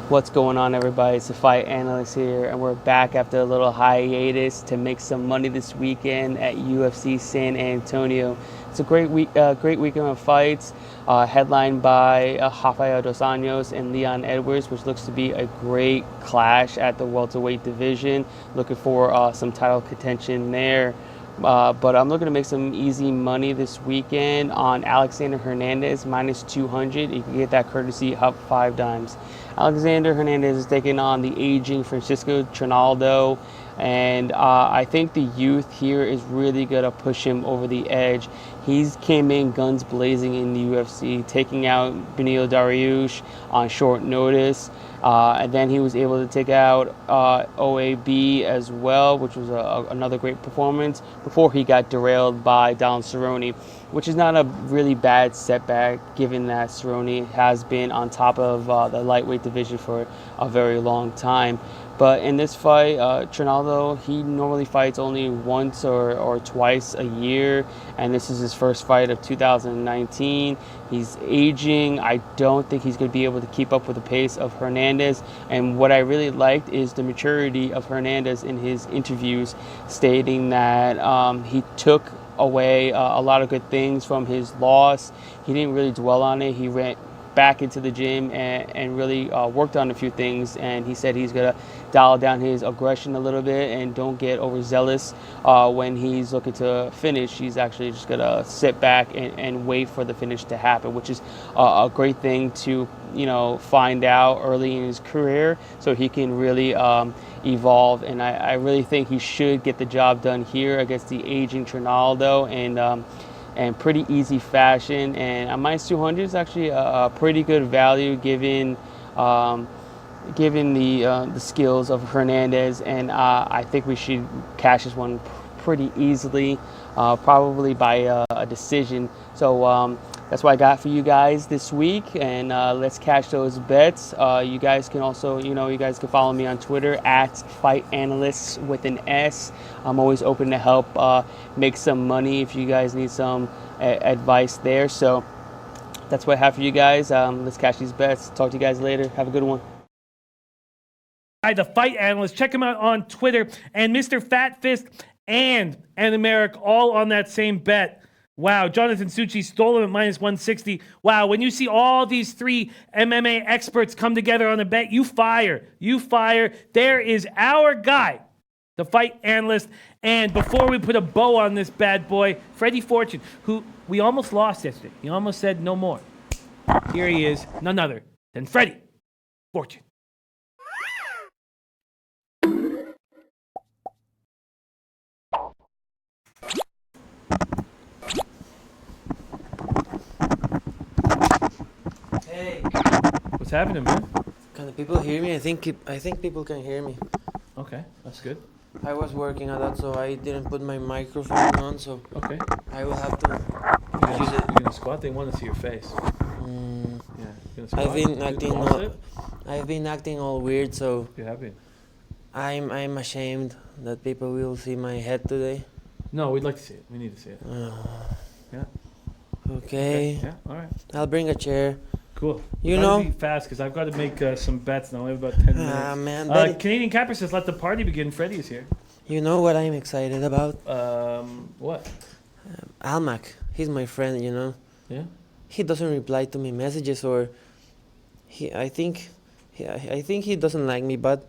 What's going on, everybody? It's the fight analyst here, and we're back after a little hiatus to make some money this weekend at UFC San Antonio. It's a great weekend of fights, headlined by Rafael Dos Anjos and Leon Edwards, which looks to be a great clash at the welterweight division. Looking for some title contention there. But I'm looking to make some easy money this weekend on Alexander Hernandez minus 200. You can get that courtesy up 5 dimes. Alexander Hernandez is taking on the aging Francisco Trinaldo, and I think the youth here is really going to push him over the edge. He's came in guns blazing in the UFC, taking out Benil Dariush on short notice. And then he was able to take out OAB as well, which was another great performance before he got derailed by Donald Cerrone, which is not a really bad setback given that Cerrone has been on top of the lightweight division for a very long time. But in this fight, Trinaldo, he normally fights only once or twice a year, and this is his first fight of 2019. He's aging. I don't think he's going to be able to keep up with the pace of Hernandez. And what I really liked is the maturity of Hernandez in his interviews, stating that he took away a lot of good things from his loss. He didn't really dwell on it. He went back into the gym and really worked on a few things, and he said he's going to dial down his aggression a little bit and don't get overzealous when he's looking to finish. He's actually just going to sit back and wait for the finish to happen, which is a great thing to find out early in his career so he can really evolve. And I really think he should get the job done here against the aging Trinaldo and pretty easy fashion. And a minus 200 is actually a pretty good value given the skills of Hernandez. And I think we should cash this one pretty easily, probably by a decision. So that's what I got for you guys this week, and let's cash those bets. You guys can also, you guys can follow me on Twitter at Fight Analysts with an S. I'm always open to help make some money if you guys need some advice there. So that's what I have for you guys. Let's cash these bets. Talk to you guys later. Have a good one. The Fight Analyst. Check him out on Twitter. And Mr. Fat Fist and Merrick all on that same bet. Wow, Jonathan Succi stole him at minus 160. Wow, when you see all these 3 MMA experts come together on a bet, you fire. You fire. There is our guy, the Fight Analyst. And before we put a bow on this bad boy, Freddie Fortune, who we almost lost yesterday. He almost said no more. Here he is, none other than Freddie Fortune. Hey, What's happening, man? can the people hear me? I think people can hear me. Okay, that's good. I was working a lot, so I didn't put my microphone on, so Okay. I will have to use it. You're gonna squat? They want to see your face. Mm, Yeah. You're gonna squat? I've been You acting want all, to sit? I've been acting all weird, so You have been. I'm ashamed that people will see my head today. No, we'd like to see it. We need to see it. Yeah. Okay, Yeah. All right. I'll bring a chair. Cool. You Try to know- be fast because I've got to make some bets now. We have about 10 minutes. Ah man, Canadian Capper says, "Let the party begin." Freddie is here. you know what I'm excited about? What? Almac, he's my friend, Yeah. He doesn't reply to my messages, or I think he doesn't like me. But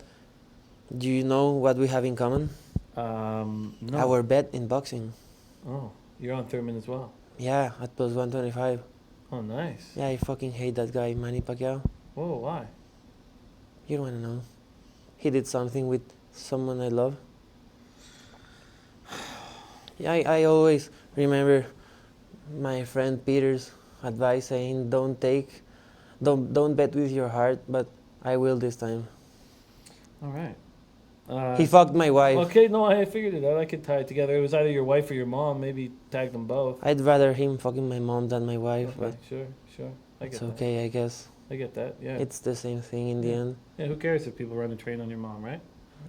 do you know what we have in common? No. Our bet in boxing. Oh, you're on Thurman as well. Yeah, at plus 125. Oh, nice. Yeah, I fucking hate that guy, Manny Pacquiao. Whoa, why? You don't wanna know. He did something with someone I love. Yeah, I always remember my friend Peter's advice saying don't bet with your heart, but I will this time. All right. He fucked my wife. Okay, no, I figured it out. I could tie it together. It was either your wife or your mom. Maybe tag them both. I'd rather him fucking my mom than my wife, Okay, but sure. I get it's that. okay, I guess. I get that. Yeah. It's the same thing in the end. Yeah. Who cares if people run a train on your mom, right?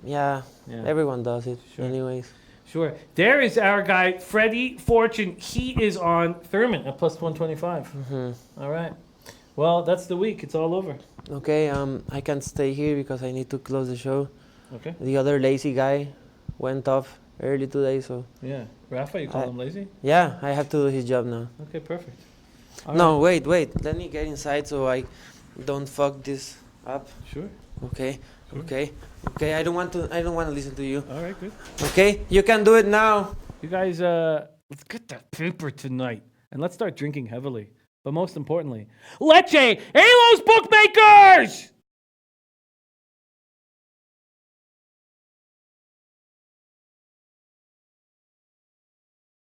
Yeah, Yeah. everyone does it Sure. anyways. Sure. There is our guy, Freddie Fortune. He is on Thurman at plus 125. All right. Well, that's the week. It's all over. Okay, I can't stay here because I need to close the show. Okay. The other lazy guy went off early today, so Yeah. Rafa, you call I- him lazy? yeah, I have to do his job now. Okay, perfect. All No, wait, let me get inside so I don't fuck this up. right. Sure. Okay, Sure. okay. I don't want to listen to you. All right, good. Okay, you can do it now. You guys, let's get that paper tonight and let's start drinking heavily. But most importantly, Leche, Halos Bookmakers!